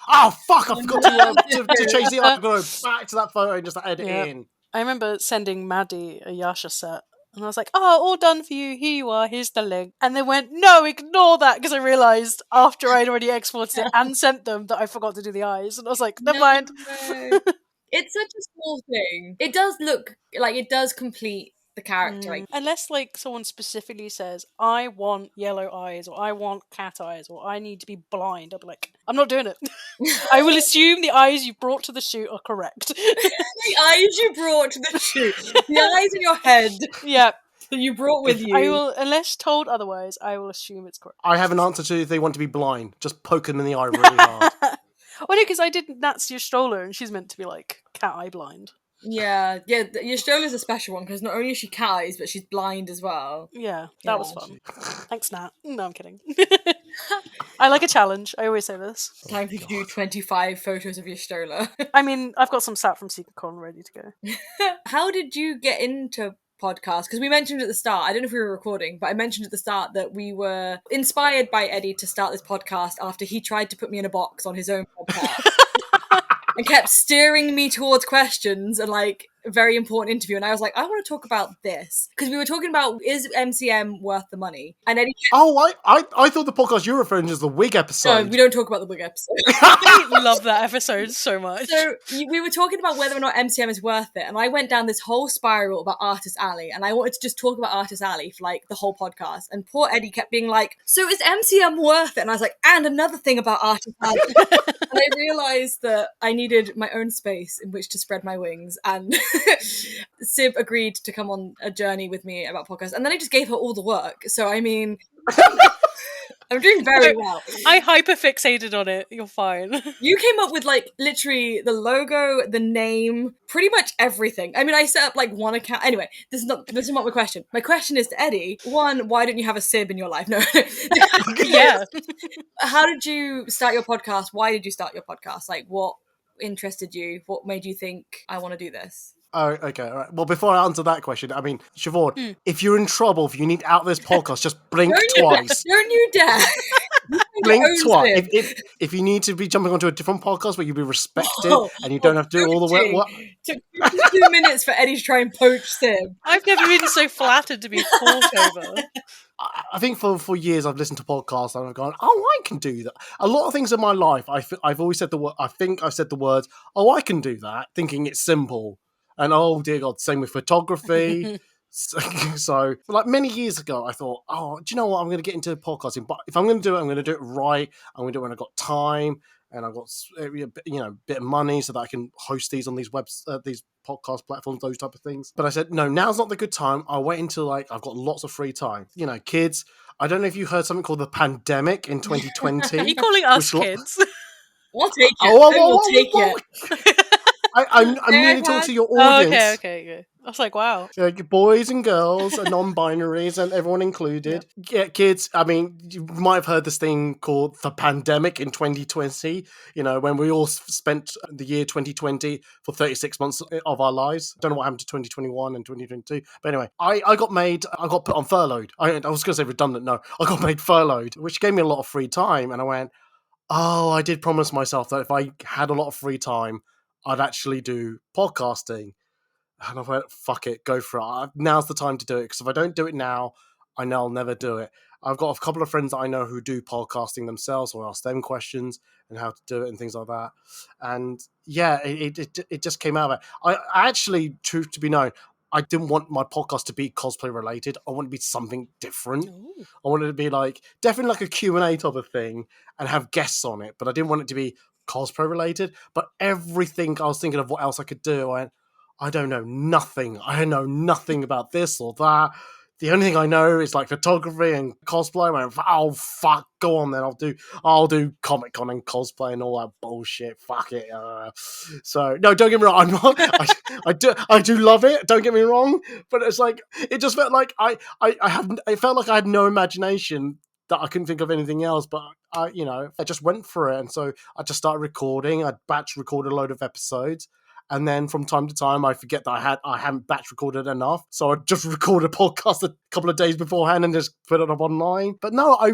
oh fuck! I forgot to change the eye. I've got to go back to that photo and just edit it in. I remember sending Maddie a Yasha set, and I was like, "Oh, all done for you. Here you are. Here's the link." And they went, "No, ignore that," because I realised after I'd already exported it and sent them that I forgot to do the eyes, and I was like, "Never mind." It's such a small thing. It does look like it does complete the character. Unless like someone specifically says, I want yellow eyes, or I want cat eyes, or I need to be blind, I'll be like, I'm not doing it. I will assume the eyes you brought to the shoot are correct. The eyes you brought to the shoot. The eyes in your head. Yeah. That you brought with you. I will, unless told otherwise, I will assume it's correct. I have an answer to if they want to be blind. Just poke them in the eye really hard. Well, no, because I did Nat's your stroller, and she's meant to be like cat eye blind. Yeah. Your stroller's a special one because not only is she cat eyes, but she's blind as well. Yeah, that was fun. Thanks, Nat. No, I'm kidding. I like a challenge. I always say this. Time for you to do 25 photos of your stroller. I mean, I've got some sat from SecretCon ready to go. How did you get into podcast? Because we mentioned at the start, I don't know if we were recording, but I mentioned at the start that we were inspired by Eddie to start this podcast after he tried to put me in a box on his own podcast. And kept steering me towards questions and like a very important interview. And I was like, I want to talk about this. Because we were talking about, is MCM worth the money? And Eddie kept... Oh, I thought the podcast you were referring to is the wig episode. No, we don't talk about the wig episode. I love that episode so much. So we were talking about whether or not MCM is worth it. And I went down this whole spiral about Artist Alley. And I wanted to just talk about Artist Alley for like the whole podcast. And poor Eddie kept being like, so is MCM worth it? And I was like, and another thing about Artist Alley. And I realised that I needed my own space in which to spread my wings. And Sib agreed to come on a journey with me about podcasts. And then I just gave her all the work. So, I mean... I'm doing very well. I hyperfixated on it. You're fine. You came up with like literally the logo, the name, pretty much everything. I mean, I set up like one account. Anyway, this is not my question. My question is to Eddie. One, why don't you have a Sib in your life? No. Yeah. How did you start your podcast? Why did you start your podcast? Like, what interested you? What made you think I want to do this? Oh, okay. All right. Well, before I answer that question, I mean, Siobhan, if you're in trouble, if you need out of this podcast, just blink twice. Don't you dare. Blink twice. If you need to be jumping onto a different podcast where you'll be respected and you don't have to do all the work. What? Took 2 minutes for Eddie to try and poach Sim. I've never been so flattered to be talked over. I think for years I've listened to podcasts and I've gone, oh, I can do that. A lot of things in my life, I've always said the word. I think I've said the words, oh, I can do that, thinking it's simple. And oh dear God, same with photography. So, like many years ago, I thought, oh, do you know what? I'm going to get into podcasting, but if I'm going to do it, I'm going to do it right. I'm going to do it when I've got time and I've got a bit of money so that I can host these on these these podcast platforms, those type of things. But I said, no, now's not the good time. I'll wait until like I've got lots of free time. You know, kids. I don't know if you heard something called the pandemic in 2020. Are you calling us kids? We'll take it. We'll take it. I'm meaning to talk to your audience. Okay. I was like, wow. Boys and girls and non-binaries and everyone included. Yeah, kids, I mean, you might have heard this thing called the pandemic in 2020, you know, when we all spent the year 2020 for 36 months of our lives. Don't know what happened to 2021 and 2022. But anyway, I got put on furloughed. I was going to say redundant. No, I got made furloughed, which gave me a lot of free time. And I went, oh, I did promise myself that if I had a lot of free time, I'd actually do podcasting. And I went, fuck it, go for it. Now's the time to do it, because if I don't do it now, I know I'll never do it. I've got a couple of friends that I know who do podcasting themselves, or ask them questions and how to do it and things like that. And yeah, it just came out of it. I actually, truth to be known, I didn't want my podcast to be cosplay related. I want it to be something different. Ooh. I wanted it to be like, definitely like a Q&A type of thing and have guests on it, but I didn't want it to be cosplay related. But everything, I was thinking of what else I could do. I don't know nothing. I know nothing about this or that. the only thing I know is like photography and cosplay. I went, oh fuck, go on then. I'll do Comic Con and cosplay and all that bullshit. Fuck it. So no, don't get me wrong. I'm not. I do love it. Don't get me wrong. But it's like it just felt like I haven't. It felt like I had no imagination that I couldn't think of anything else. But I just went for it, and so I just started recording. I batch recorded a load of episodes. And then from time to time, I forget that I hadn't batch recorded enough, so I just record a podcast a couple of days beforehand and just put it up online. But no, I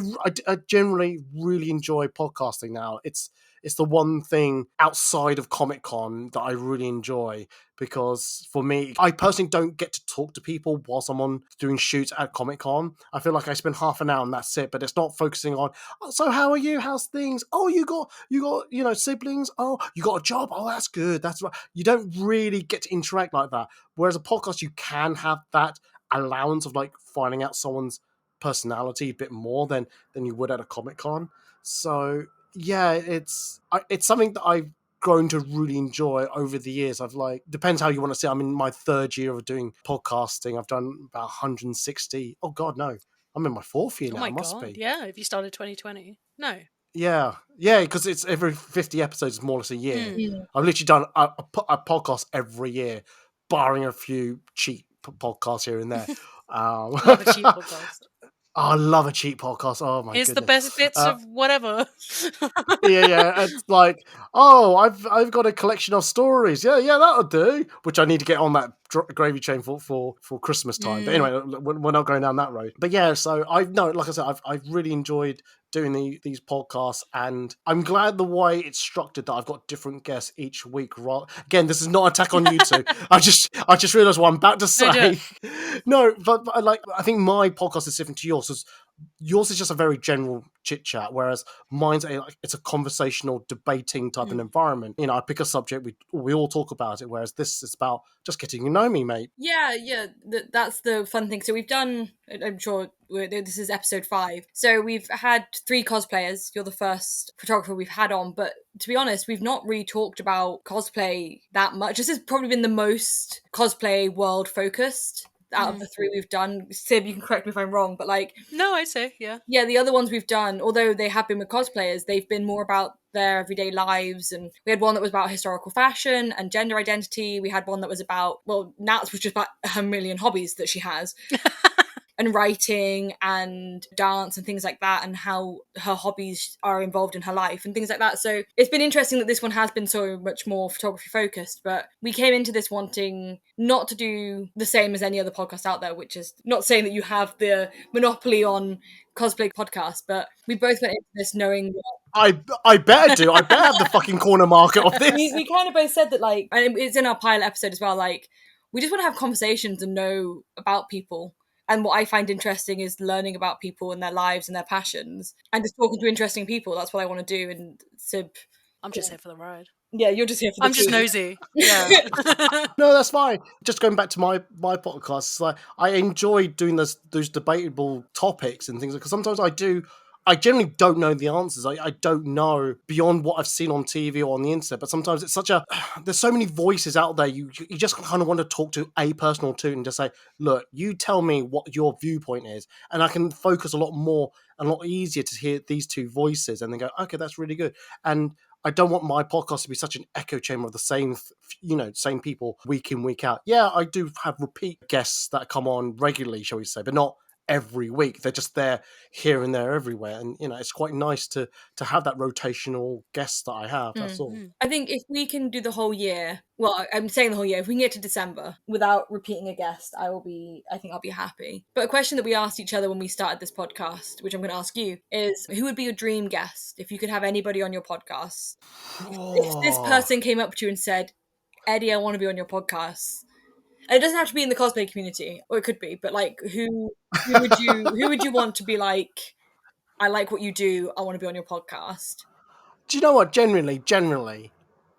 generally really enjoy podcasting now. It's the one thing outside of Comic Con that I really enjoy, because for me, I personally don't get to talk to people whilst I'm on doing shoots at Comic Con. I feel like I spend half an hour and that's it, but it's not focusing on, oh, so how are you? How's things? Oh, you got siblings? Oh, you got a job? Oh, that's good. That's right. You don't really get to interact like that. Whereas a podcast, you can have that allowance of like finding out someone's personality a bit more than you would at a Comic Con. So yeah, it's something that I've grown to really enjoy over the years. I've depends how you want to say. I'm in my third year of doing podcasting. I've done about 160. Oh God, no, I'm in my fourth year Oh now. my Must god! be. Yeah, if you started 2020, no. Yeah, because it's every 50 episodes, more or less a year. Mm. I've literally done a podcast every year, barring a few cheap podcasts here and there. Love a cheap podcast. I love a cheap podcast. Oh my Here's the goodness. best bits of whatever. Yeah. It's like, oh, I've got a collection of stories. Yeah, that'll do. Which I need to get on that gravy train for Christmas time. But anyway, we're not going down that road. But yeah, so like I said, I've really enjoyed doing these podcasts, and I'm glad the way it's structured that I've got different guests each week. Again, this is not an attack on you two. I just realised what I'm about to say. No, but I think my podcast is different to yours. Yours is just a very general chit chat, whereas mine's it's a conversational, debating type of environment. I pick a subject, we all talk about it, whereas this is about just getting to know me, mate. Yeah, that's the fun thing. So we've done, I'm sure this is episode 5. So we've had 3 cosplayers. You're the first photographer we've had on, but to be honest, we've not really talked about cosplay that much. This has probably been the most cosplay world focused out of the 3 we've done. Sib, you can correct me if I'm wrong, but no, I'd say yeah. The other ones we've done, although they have been with cosplayers, they've been more about their everyday lives. And we had one that was about historical fashion and gender identity. We had one that was about, Nat's was just about her million hobbies that she has. And writing and dance and things like that, and how her hobbies are involved in her life and things like that. So it's been interesting that this one has been so much more photography focused, but we came into this wanting not to do the same as any other podcast out there, which is not saying that you have the monopoly on cosplay podcasts, but we both went into this knowing that I better do. I better have the fucking corner market of this. we kind of both said that, and it's in our pilot episode as well, we just want to have conversations and know about people. And what I find interesting is learning about people and their lives and their passions, and just talking to interesting people. That's what I want to do. And Sib, I'm just here for the ride. Yeah, you're just here for the I'm just nosy. Yeah. No, that's fine. Just going back to my podcasts, I enjoy doing those debatable topics and things, because sometimes I generally don't know the answers. I don't know beyond what I've seen on TV or on the internet, but sometimes it's there's so many voices out there. You just kind of want to talk to a person or two and just say, look, you tell me what your viewpoint is, and I can focus a lot more and a lot easier to hear these two voices and then go, okay, that's really good. And I don't want my podcast to be such an echo chamber of the same people week in, week out. Yeah, I do have repeat guests that come on regularly, shall we say, but not every week. They're just there, here and there, everywhere. And, it's quite nice to have that rotational guest that I have. That's all. I think if we can do the whole year, I'm saying the whole year, if we can get to December without repeating a guest, I think I'll be happy. But a question that we asked each other when we started this podcast, which I'm going to ask you, is who would be your dream guest if you could have anybody on your podcast? If this person came up to you and said, Eddie, I want to be on your podcast. And it doesn't have to be in the cosplay community, or it could be, but who would you want to be like, I like what you do, I want to be on your podcast? Do you know what? Generally,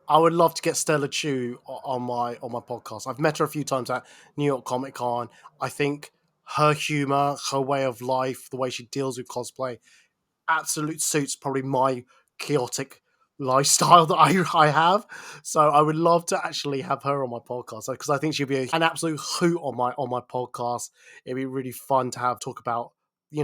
I would love to get Stella Chu on my podcast. I've met her a few times at New York Comic Con. I think her humor, her way of life, the way she deals with cosplay, absolute suits probably my chaotic lifestyle that I have. So I would love to actually have her on my podcast because I think she'd be an absolute hoot on my podcast. It'd be really fun to talk about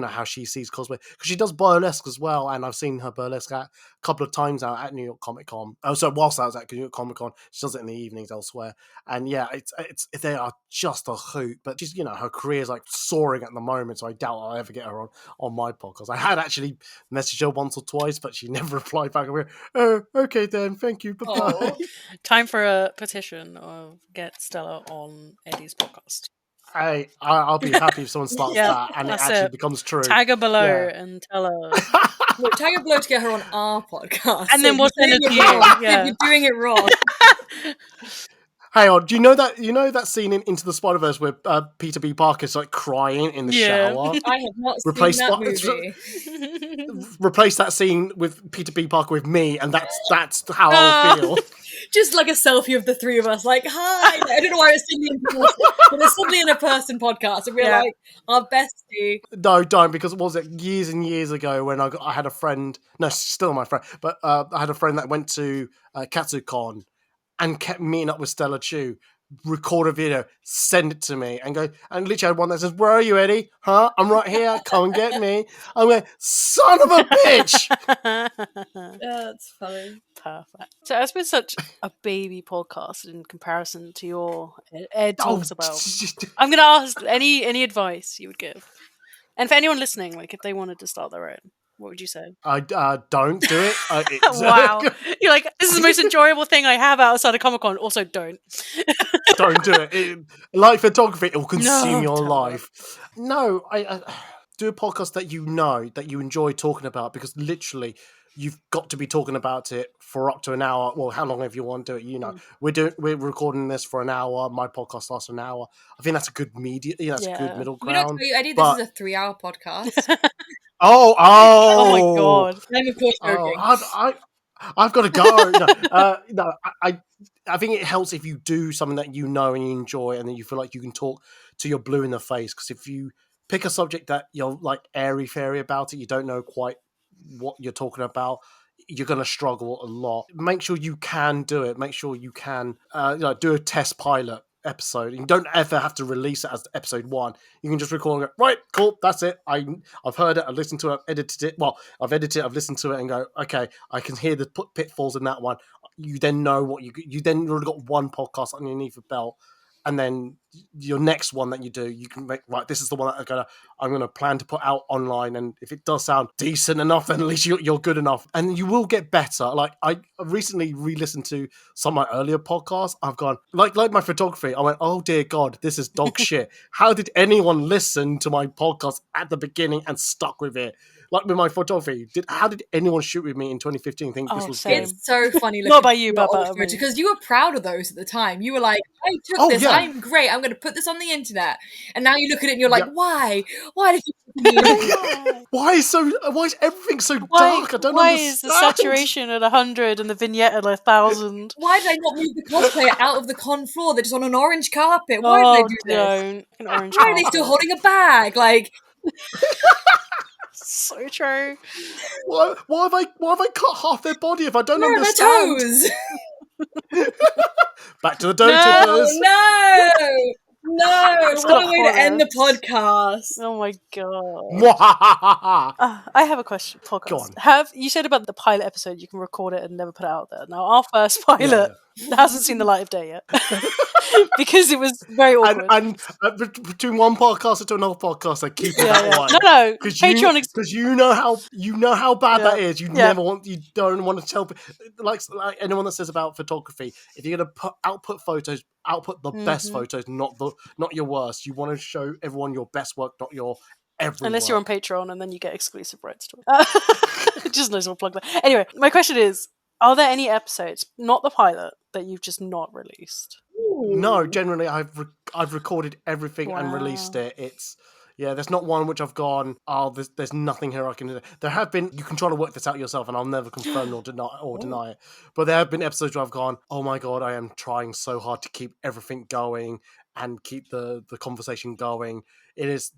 how she sees cosplay because she does burlesque as well, and I've seen her burlesque a couple of times out at New York Comic Con. Oh, so whilst I was at New York Comic Con, she does it in the evenings elsewhere, and yeah, it's they are just a hoot. But she's her career's like soaring at the moment, so I doubt I'll ever get her on my podcast. I had actually messaged her once or twice, but she never replied back. I went, oh, okay then, thank you, bye bye. Time for a petition of get Stella on Eddie's podcast. I'll be happy if someone starts that and it actually becomes true. Tag her below and tell her. Look, tag her below to get her on our podcast. And then we'll send it to you. Yeah. You're doing it wrong. Hang on, do you know that scene in Into the Spider-Verse where Peter B. Parker's like crying in the shower? I have not seen that movie. Replace that scene with Peter B. Parker with me, and that's how I'll feel. Just like a selfie of the three of us, like, hi. I don't know why I was suddenly but it's suddenly in a person podcast, and we're like our bestie. No, don't, because what was it years and years ago when I had a friend, no, still my friend, but I had a friend that went to KatsuCon and kept meeting up with Stella Chu, record a video, send it to me, and go, and literally had one that says, "Where are you, Eddie? Huh? I'm right here. Come and get me." I'm like, son of a bitch. That's funny. Perfect. So as we're such a baby podcast in comparison to your Ed talks about, I'm going to ask any advice you would give, and for anyone listening, like if they wanted to start their own, what would you say? I don't do it. Wow. You're like, this is the most enjoyable thing I have outside of Comic-Con. Also, don't. Don't do it. Like photography, it will consume your life. No, I do a podcast that that you enjoy talking about, because literally you've got to be talking about it for up to an hour. Well, how long have you want to do it? We're recording this for an hour. My podcast lasts an hour. I think that's a good media. That's a good middle ground. We don't tell you, Eddie, this is a 3-hour podcast. Oh my god! I'm of course joking. I've got to go. No, I think it helps if you do something that you know and you enjoy, and then you feel like you can talk to your blue in the face. Because if you pick a subject that you're like airy fairy about it, you don't know quite what you're talking about, you're going to struggle a lot. Make sure you can do it. Make sure you can do a test pilot episode. You don't ever have to release it as episode 1. You can just record and go, right, cool, that's it. I've heard it, I've listened to it, I've edited it. Well, I've edited it, I've listened to it, and go, okay, I can hear the pitfalls in that one. You then know what you then already got one podcast underneath your belt, and then your next one that you do, you can make, right, this is the one that I'm gonna plan to put out online, and if it does sound decent enough, then at least you're good enough, and you will get better. Like I recently re-listened to some of my earlier podcasts. I've gone like my photography. I went, oh dear God, this is dog shit. How did anyone listen to my podcast at the beginning and stuck with it? Like with my photography, how did anyone shoot with me in 2015 and think this was good? It's so funny. Not by you, but because you were proud of those at the time. You were like, I took this, I'm great, I'm going to put this on the internet. And now you look at it and you're like, why? Why did you Why is everything so dark? I don't understand. Why is the saturation at 100 and the vignette at 1,000? Why did I not move the cosplayer out of the con floor? They're just on an orange carpet. Why did I do this? Why are they still holding a bag? Like... So true. Why have I cut half their body if I don't understand? Their toes. Back to the toe tippers. No, what a way to end the podcast. Oh my god. I have a question. Podcast. Go on. You said about the pilot episode, you can record it and never put it out there. Now, our first pilot hasn't seen the light of day yet. Because it was very awkward. And between one podcast to another podcast, I keep it that way. No, Patreon because you know how bad that is. You don't want to tell like anyone that says about photography. If you're gonna output photos, output the best photos, not your worst. You want to show everyone your best work, not your every. Unless you're on Patreon, and then you get exclusive rights to it. Just nice little plug there. Anyway, my question is: are there any episodes, not the pilot, that you've just not released? No, generally I've recorded everything and released it. There's not one which I've gone, there's nothing here I can do. There have been, you can try to work this out yourself, and I'll never confirm or deny it. But there have been episodes where I've gone, oh my god, I am trying so hard to keep everything going and keep the conversation going.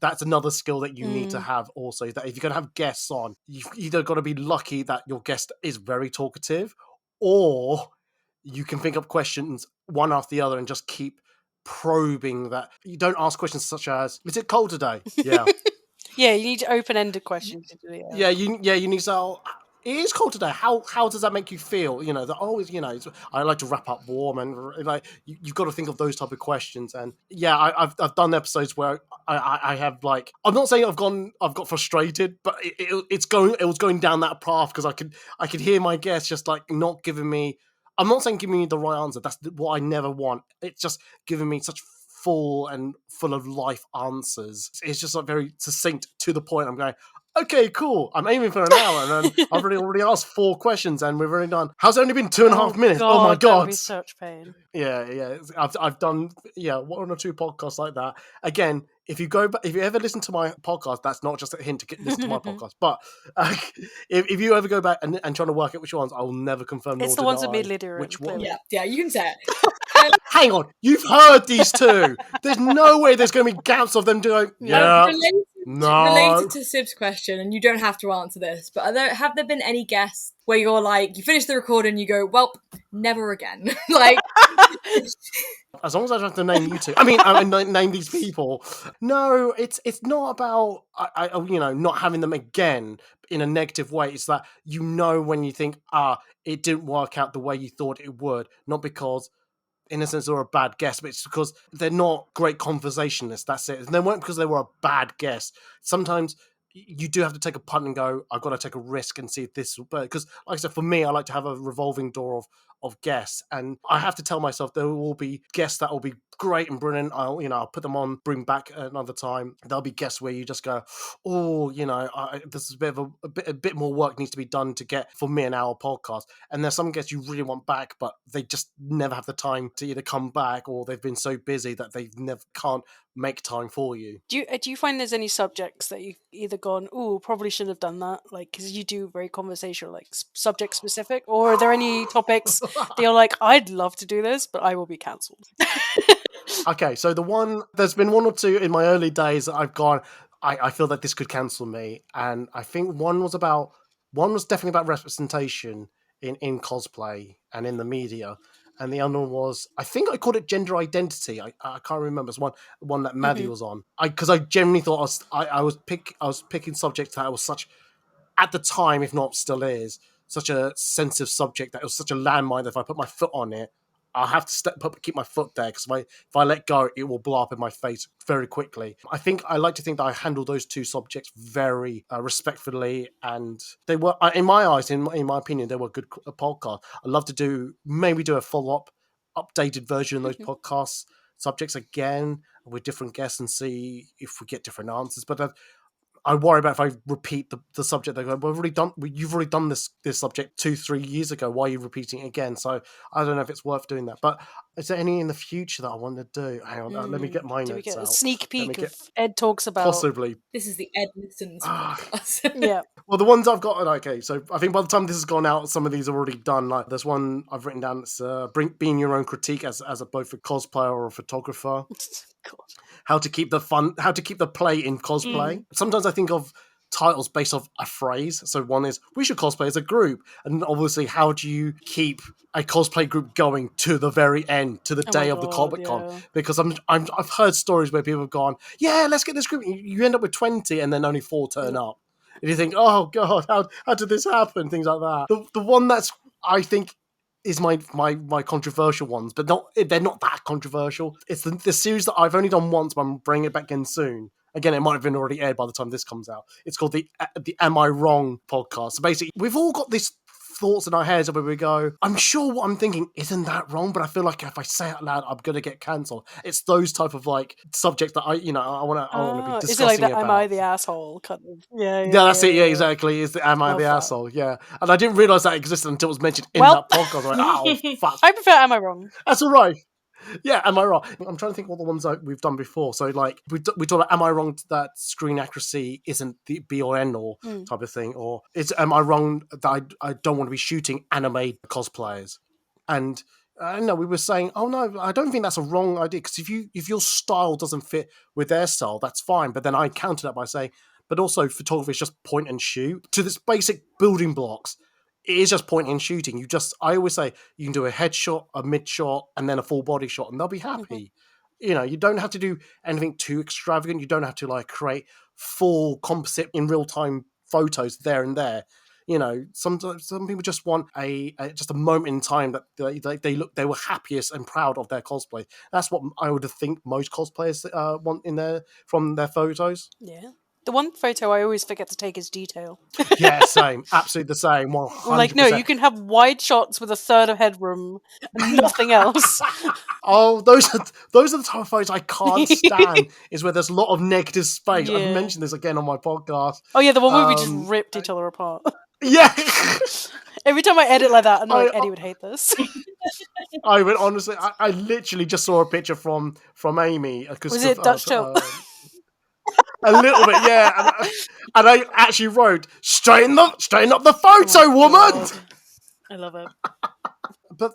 that's another skill that you need to have also, that if you're going to have guests on, you've either got to be lucky that your guest is very talkative, or you can think of questions one after the other and just keep probing that. You don't ask questions such as, is it cold today? Yeah. Yeah, you need open-ended questions. Yeah, you need to say, oh, it is cold today. How does that make you feel? That always, I like to wrap up warm, and like you've got to think of those type of questions. And yeah, I've done episodes where I have, like, I'm not saying I've got frustrated, but it was going down that path because I could hear my guests just like not giving me. I'm not saying giving me the right answer. That's what I never want. It's just giving me such full of life answers. It's just like very succinct, to the point. I'm going, okay, cool. I'm aiming for an hour, and then I've already asked 4 questions, and we've already done. How's it only been 2.5 minutes? Oh my That god! would be such pain. Yeah. I've done 1 or 2 podcasts like that. Again, if you ever listen to my podcast, that's not just a hint to listen to my podcast. But if you ever go back and trying to work out which ones, I will never confirm. It's the ones that made Lydia which one. Yeah, you can say it. Hang on, you've heard these 2. There's no way there's going to be gaps of them doing. Yeah, related to Sib's question, and you don't have to answer this, but have there been any guests where you're like, you finish the recording and you go, well, never again? Like, as long as I don't have to name you 2. I mean, name these people. No, it's not about not having them again in a negative way. It's that when you think, it didn't work out the way you thought it would, not because in a sense they're a bad guest, but it's because they're not great conversationalists. That's it. And they weren't because they were a bad guest. Sometimes you do have to take a punt and go, I've got to take a risk and see if this will work. Because like I said, for me, I like to have a revolving door of guests, and I have to tell myself there will be guests that will be great and brilliant. I'll put them on, bring back another time. There'll be guests where you just go, oh, this is a bit more work needs to be done to get for me an hour podcast. And there's some guests you really want back, but they just never have the time to either come back, or they've been so busy that they can't make time for you. Do you find there's any subjects that you've either gone, oh, probably should have done that, like, because you do very conversational, like subject specific, or are there any topics that you're like, I'd love to do this, but I will be cancelled? Okay, so there's been 1 or 2 in my early days that I've gone, I feel that this could cancel me, and I think one was definitely about representation in cosplay and in the media, and the other one was, I think I called it gender identity. I can't remember. It's one that Maddie was on. Because I genuinely thought I was picking subjects that was such, at the time, if not still is, such a sensitive subject, that it was such a landmine that if I put my foot on it, I'll have to keep my foot there, because if I let go, it will blow up in my face very quickly. I like to think that I handled those 2 subjects very respectfully, and they were, in my eyes, in my opinion, they were good podcasts. I'd love to maybe do a follow-up, updated version of those podcasts subjects again with different guests and see if we get different answers. But I worry about if I repeat the subject. They go, you've already done this subject 2-3 years ago. Why are you repeating it again? So I don't know if it's worth doing that. But is there any in the future that I want to do? Hang on, let me get my notes out. A sneak peek of Ed talks about? Possibly. This is the Ed Listens podcast. Yeah. Well, the ones I've got, okay, so I think by the time this has gone out, some of these are already done. Like, there's one I've written down that's being your own critique as both a cosplayer or a photographer. God. How to keep the play in cosplay. Sometimes I think of titles based off a phrase. So one is, we should cosplay as a group. And obviously, how do you keep a cosplay group going to the very end, to the day of the Comic-Con? Yeah. Because I've heard stories where people have gone, yeah, let's get this group. You end up with 20 and then only 4 turn up. And you think, oh God, how did this happen? Things like that. The one that's, I think, is my controversial ones, but they're not that controversial. It's the series that I've only done once, but I'm bringing it back in soon. Again, it might have been already aired by the time this comes out. It's called the Am I Wrong podcast. So basically, we've all got these thoughts in our heads where we go, I'm sure what I'm thinking isn't that wrong, but I feel like if I say it out loud, I'm going to get cancelled. It's those type of like subjects that I want to be discussing. Is it like that, about. Am I the asshole? Kind of. Yeah, that's it. Yeah, exactly. Is the Am I the asshole? Yeah. And I didn't realise that existed until it was mentioned in that podcast. I'm like, oh, fuck. I prefer Am I Wrong? That's all right. Yeah, Am I Wrong? I'm trying to think what the ones that we've done before. So, like, we talk about, am I wrong that screen accuracy isn't the be or end all type of thing? Or am I wrong that I don't want to be shooting anime cosplayers? And No, we were saying, oh no, I don't think that's a wrong idea, because if your style doesn't fit with their style, that's fine. But then I countered that by saying, but also photography is just point and shoot. To this basic building blocks, it is just point and shooting. I always say you can do a headshot, a mid shot, and then a full body shot, and they'll be happy. You don't have to do anything too extravagant. You don't have to like create full composite in real time photos there and there. Some people just want just a moment in time that they were happiest and proud of their cosplay. That's what I would think most cosplayers want from their photos. Yeah. The one photo I always forget to take is detail. Yeah, same, absolutely the same. 100%. Like, no, you can have wide shots with a third of headroom and nothing else. Oh, those are the type of photos I can't stand. Is where there's a lot of negative space. Yeah. I've mentioned this again on my podcast. Oh yeah, the one where we just ripped each other apart. Yeah. Every time I edit like that, I'm like, Eddie would hate this. I would honestly, I literally just saw a picture from Amy. Was it Dutch tilt? A little bit, yeah. And I actually wrote, straighten up the photo, woman. God. I love it. But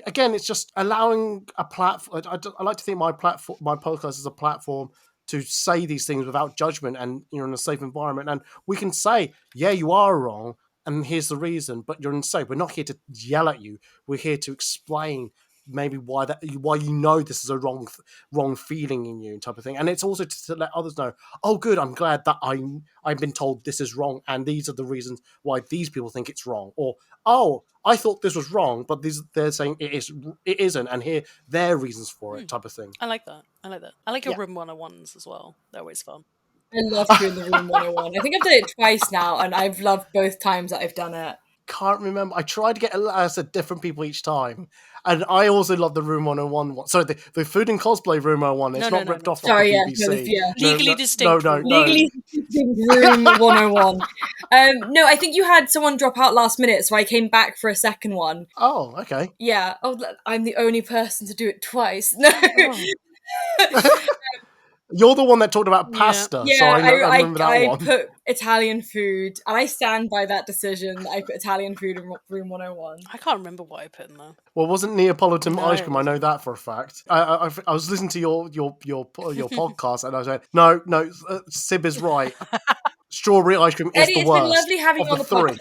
again, it's just allowing a platform. I like to think my podcast is a platform to say these things without judgment, and you're in a safe environment, and we can say, yeah, you are wrong, and here's the reason, but you're safe. We're not here to yell at you. We're here to explain maybe why this is a wrong feeling in you, type of thing. And it's also to let others know, oh good, I'm glad that I've been told this is wrong, and these are the reasons why these people think it's wrong. Or, oh, I thought this was wrong, but they're saying it isn't, and here their reasons for it, type of thing. I like that. I like your room 101s as well. They're always fun. I love doing the room 101. I think I've done it twice now, and I've loved both times that I've done it. Can't remember. I tried to get different people each time, and I also love the Room 101 one. Sorry, the Food and Cosplay Room 101. It's not ripped off. Sorry, from the BBC. Legally distinct. No. Legally distinct Room 101. No, I think you had someone drop out last minute, so I came back for a second one. Oh, okay. Yeah. Oh, I'm the only person to do it twice. No. Oh. You're the one that talked about pasta. Yeah, so I remember that one. I put Italian food, and I stand by that decision. I put Italian food in Room 101. I can't remember what I put in there. Well, it wasn't Neapolitan ice cream. I know that for a fact. I was listening to your podcast, and I was like, no, Sib is right. Strawberry ice cream is Eddie, the worst. It's been lovely having you on the podcast.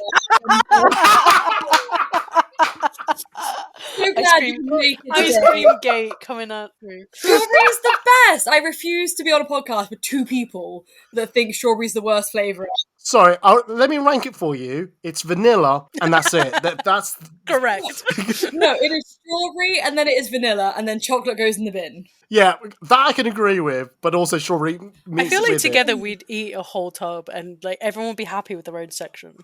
So glad you made it. Ice cream gate coming out through. Strawberry's the best. I refuse to be on a podcast with two people that think strawberry's the worst flavour. Sorry, let me rank it for you. It's vanilla, and that's it. That's correct. No, it is strawberry, and then it is vanilla, and then chocolate goes in the bin. Yeah, that I can agree with, but also strawberry I feel like together we'd eat a whole tub, and like everyone would be happy with their own section.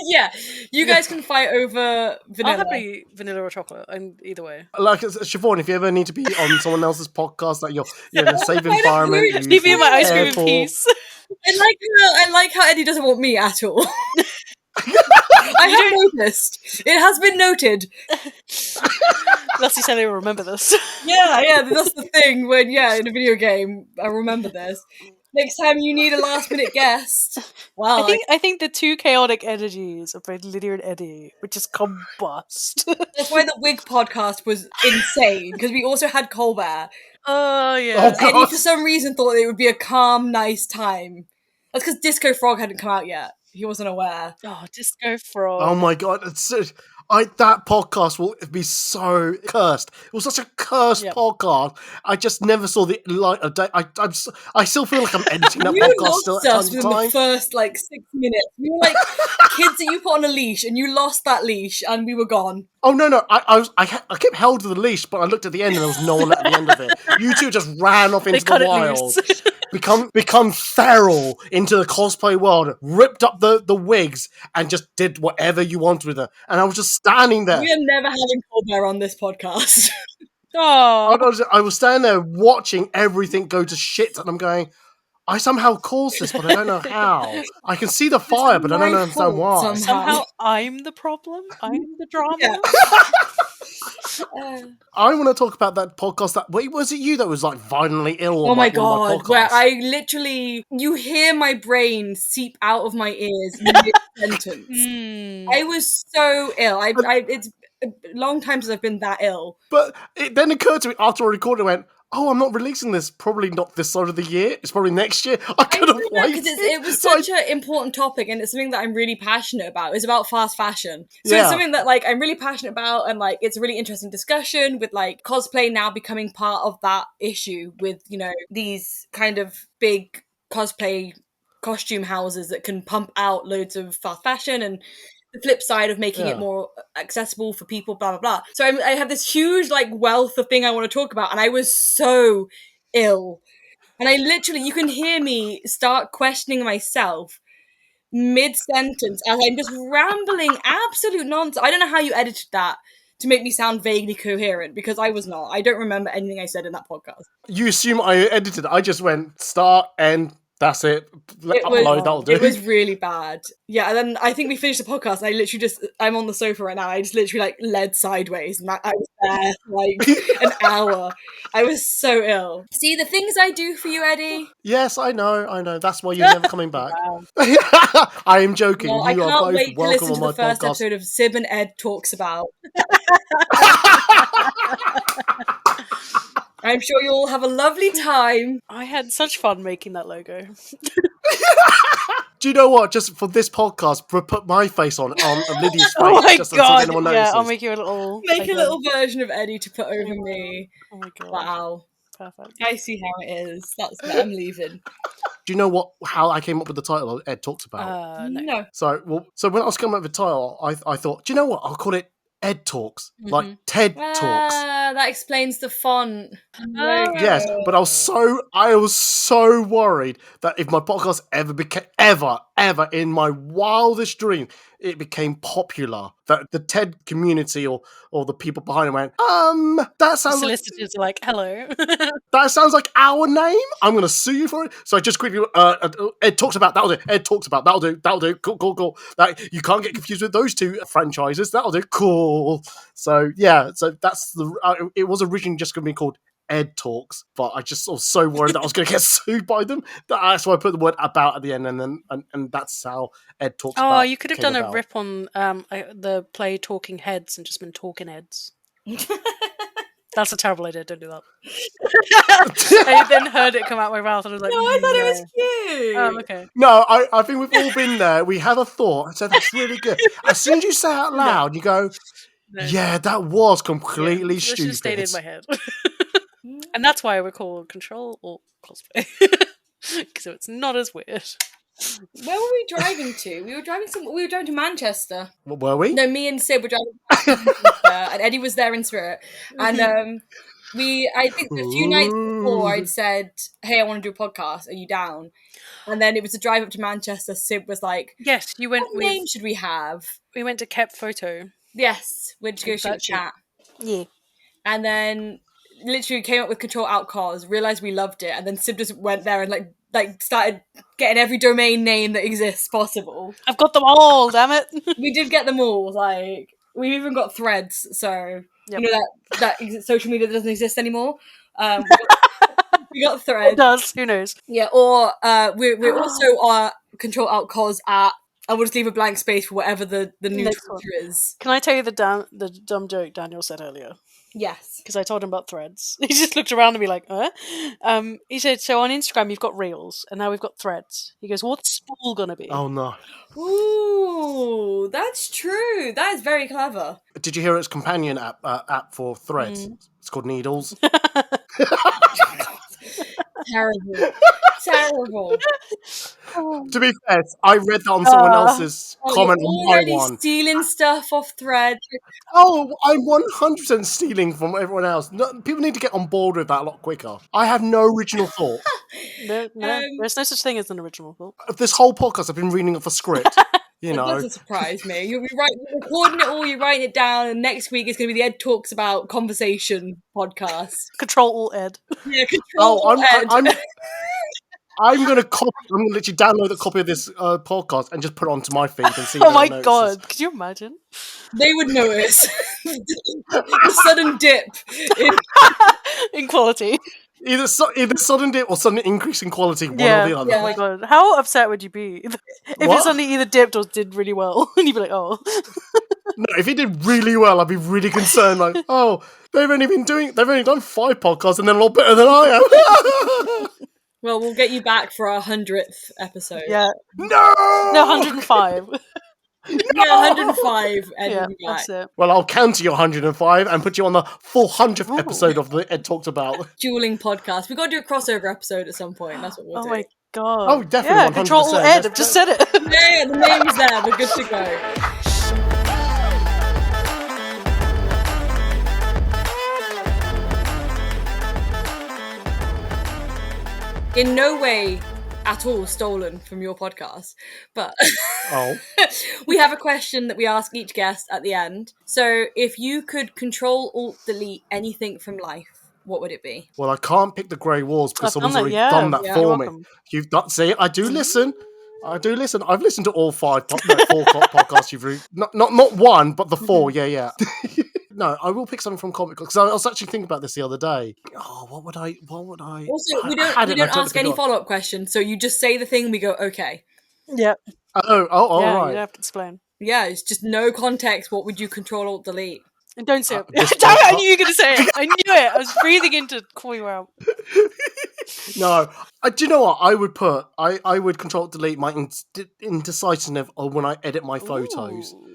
Yeah, you guys can fight over vanilla. I'll have vanilla or chocolate, and either way. Like Siobhan, if you ever need to be on someone else's podcast, that you're in a safe environment. Leave me my ice cream in peace. I like how Eddie doesn't want me at all. I have noticed. It has been noted. Lusty said I will remember this. Yeah, that's the thing when, in a video game, I remember this. Next time you need a last minute guest. Wow. I think the two chaotic energies of both Lydia and Eddie would just combust. That's why the Wig podcast was insane, because we also had Colbert. Oh, yeah. Oh, Eddie, for some reason, thought it would be a calm, nice time. That's because Disco Frog hadn't come out yet. He wasn't aware. Oh, Disco Frog. Oh my god, that podcast will be so cursed. It was such a cursed podcast. I just never saw the light of day. I still feel like I'm editing that you podcast still lost at us within the first 6 minutes. We were like kids that you put on a leash, and you lost that leash, and we were gone. Oh no! I kept held to the leash, but I looked at the end and there was no one at the end of it. You two just ran off into the wild, become feral into the cosplay world, ripped up the wigs, and just did whatever you wanted with her. And I was just standing there. We are never having Colbert on this podcast. Oh, I was standing there watching everything go to shit, and I'm going, I somehow caused this, but I don't know how. I can see the fire, but I don't understand why. Somehow I'm the problem. I'm the drama. Yeah. I want to talk about that podcast. Was it you that was violently ill? Oh my god! Where I literally, you hear my brain seep out of my ears mid-sentence. I was so ill. long time since I've been that ill. But it then occurred to me after I recorded, I went, oh, I'm not releasing this. Probably not this side of the year. It's probably next year. I could have waited. Because it was So such an important topic, and it's something that I'm really passionate about. It's about fast fashion. So Yeah. it's something that like I'm really passionate about, and like it's a really interesting discussion with like cosplay now becoming part of that issue with, you know, these kind of big cosplay costume houses that can pump out loads of fast fashion, and the flip side of making it more accessible for people, blah blah blah. So I have this huge like wealth of thing I want to talk about, and I was so ill, and I literally, you can hear me start questioning myself mid-sentence as I'm just rambling absolute nonsense. I don't know how you edited that to make me sound vaguely coherent, because I was not. I don't remember anything I said in that podcast. You assume I edited it. I just went start, end, that's it. Upload, that'll do. It was really bad. Yeah, and then I think we finished the podcast, and I literally just, I'm on the sofa right now, I just literally like led sideways, and I was there for like an hour. I was so ill. See, the things I do for you, Eddie. Yes, I know. That's why you're never coming back. I am joking. Well, I you are can't both wait to welcome listen on to my the first podcast. episode of Sib and Ed Talks About. I'm sure you'll have a lovely time. I had such fun making that logo. Do you know what? Just for this podcast, put my face on Lydia's face. Oh my just god! anyone Yeah, notices. I'll make you a little. Make a little version of Eddie to put over me. Oh my god! Wow. Perfect. I see how it is. That's what I'm leaving. Do you know how I came up with the title Ed Talks About? No. So when I was coming up with the title, I thought, do you know what? I'll call it Ed Talks, like TED Talks. That explains the font. Yes, but I was so worried that if my podcast ever became ever in my wildest dream it became popular, that the TED community or the people behind it went, that sounds solicitors are like, hello. that sounds like our name. I'm going to sue you for it. So I just quickly, Ed Talks About, that'll do. Ed Talks About, that'll do. Cool. Like, you can't get confused with those two franchises. That'll do. Cool. So yeah, so that's it was originally just going to be called Ed Talks, but I just was so worried that I was going to get sued by them. That's why I put the word about at the end, and that's how Ed Talks About. Oh, you could have done about. a rip on the play Talking Heads and just been Talking Heads. That's a terrible idea. Don't do that. I then heard it come out my mouth and I was like, No, I thought it was cute. Oh, okay. No, I think we've all been there. We have a thought, so that's really good. As soon as you say it out loud, you go, yeah, that was completely stupid. It just stayed in my head. And that's why we're called Control or Cosplay. Because it's not as weird. Where were we driving to? We were driving to Manchester. What were we? No, me and Sib were driving to Manchester, and Eddie was there in spirit. And I think a few nights before I'd said, hey, I want to do a podcast, are you down? And then it was a drive up to Manchester. Sib was like, yes, you went. What name should we have? We went to Kept Photo. Yes, we went to go shoot a chat. Yeah. And then literally came up with Ctrl Alt Cos, realised we loved it, and then Sib just went there and like started getting every domain name that exists possible. I've got them all, damn it. We did get them all, like, we even got Threads, so you know that social media that doesn't exist anymore. We got Threads. It does, who knows? Yeah, or we're also Ctrl Alt Cos at, I will just leave a blank space for whatever the new Twitter is. Can I tell you the dumb joke Daniel said earlier? Yes. Because I told him about Threads. He just looked around at me like, he said, so on Instagram you've got Reels, and now we've got Threads. He goes, what's Spool gonna be? Oh no. Ooh, that's true. That is very clever. Did you hear its companion app for Threads? It's called Needles. Terrible. To be fair, I read that on someone else's comment on my one. Stealing stuff off Threads. Oh, I'm 100% stealing from everyone else. No, people need to get on board with that a lot quicker. I have no original thought. There's no such thing as an original thought. This whole podcast, I've been reading off a script. You know, it doesn't surprise me. You're recording it all, you're writing it down, and next week it's going to be the Ed Talks About conversation podcast. Control Alt Ed. Yeah, Control Ed. I'm going to literally download a copy of this podcast and just put it onto my feed and see. Oh my god! Could you imagine? They would notice the sudden dip in quality. Either sudden dip or sudden increase in quality. One or the other. Yeah. Oh my god! How upset would you be if it suddenly either dipped or did really well? And you'd be like, oh. No, if he did really well, I'd be really concerned. Like, oh, they've only done 5 podcasts and they're a lot better than I am. Well, we'll get you back for our 100th episode. Yeah. No, 105. Yeah, 105. Ed will be back. That's it. Well, I'll counter your 105 and put you on the full 100th episode of the Ed Talked About. Dueling podcast. We've got to do a crossover episode at some point. That's what we'll do. My god. Oh, definitely, Yeah, 100%. Control Alt Ed. I've just said it. Yeah, the name's there. We're good to go. In no way at all stolen from your podcast, but Oh, we have a question that we ask each guest at the end. So if you could Control Alt Delete anything from life, what would it be? well, I can't pick the grey walls because I've done someone's that, already yeah. done that Yeah, for you're me. welcome. You've done. See, I do listen. I've listened to all 4 podcasts you've read. Not one, but the 4. Yeah. No, I will pick something from comic because I was actually thinking about this the other day. Oh, what would I? Also, we I had it and I don't totally ask any forgot. follow-up questions, so you just say the thing and we go, okay. Yeah. Oh, Yeah, right. you don't have to explain. Yeah, it's just no context. What would you Control Alt Delete? And don't say it. this Damn it, I podcast- knew you were going to say it. I knew it. I was breathing in to call you out. No, do you know what I would put? I would Control Delete my indecisiveness of when I edit my photos. Ooh.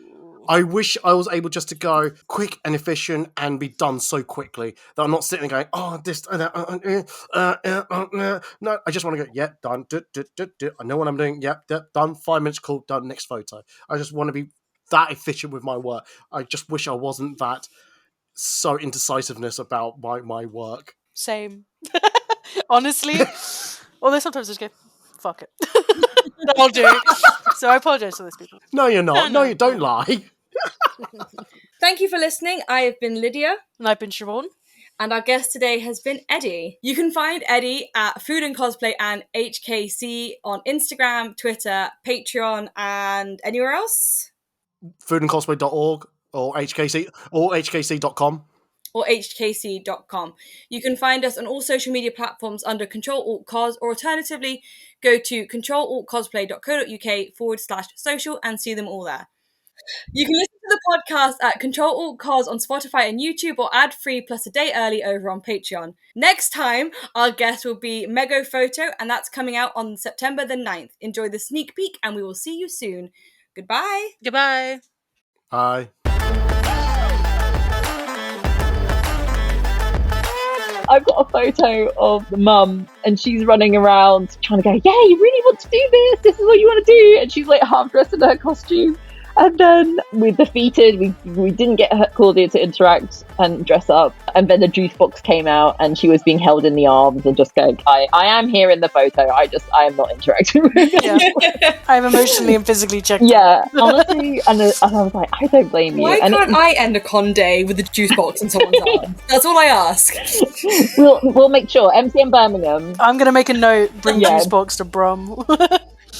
I wish I was able just to go quick and efficient and be done so quickly that I'm not sitting there going, oh, this, no. I just want to go, yep, done. I know what I'm doing. Yep, done. 5 minutes, cool, done. Next photo. I just want to be that efficient with my work. I just wish I wasn't that so indecisiveness about my work. Same. Honestly. Although sometimes I just go, fuck it. That'll do. So I apologise to those people. No, you're not. No. No, you don't lie. Thank you for listening. I have been Lydia. And I've been Siobhan. And our guest today has been Eddie. You can find Eddie at Food and Cosplay and HKC on Instagram, Twitter, Patreon, and anywhere else? Foodandcosplay.org or HKC.com. Or hkc.com. You can find us on all social media platforms under Control Alt Cos, or alternatively, go to controlaltcosplay.co.uk/social and see them all there. You can listen to the podcast at Control Alt Cos on Spotify and YouTube, or ad-free plus a day early over on Patreon. Next time, our guest will be Mego Photo, and that's coming out on September the 9th. Enjoy the sneak peek, and we will see you soon. Goodbye. Goodbye. Hi. I've got a photo of the mum and she's running around trying to go, yeah, you really want to do this? This is what you want to do. And she's like half dressed in her costume. And then we're defeated. We didn't get Claudia to interact and dress up. And then the juice box came out and she was being held in the arms and just going, I am here in the photo. I am not interacting with it. Yeah. I'm emotionally and physically checked. Yeah, honestly. And I was like, I don't blame you. Why And can't I end a con day with a juice box in someone's arm? That's all I ask. we'll make sure. MCM Birmingham, I'm going to make a note, bring Yeah. juice box to Brum.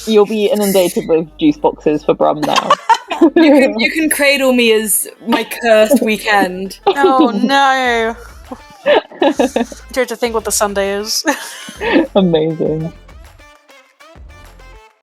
you'll be inundated with juice boxes for Brum now. You can cradle me as my cursed weekend. Oh no. Care to think what the Sunday is? Amazing.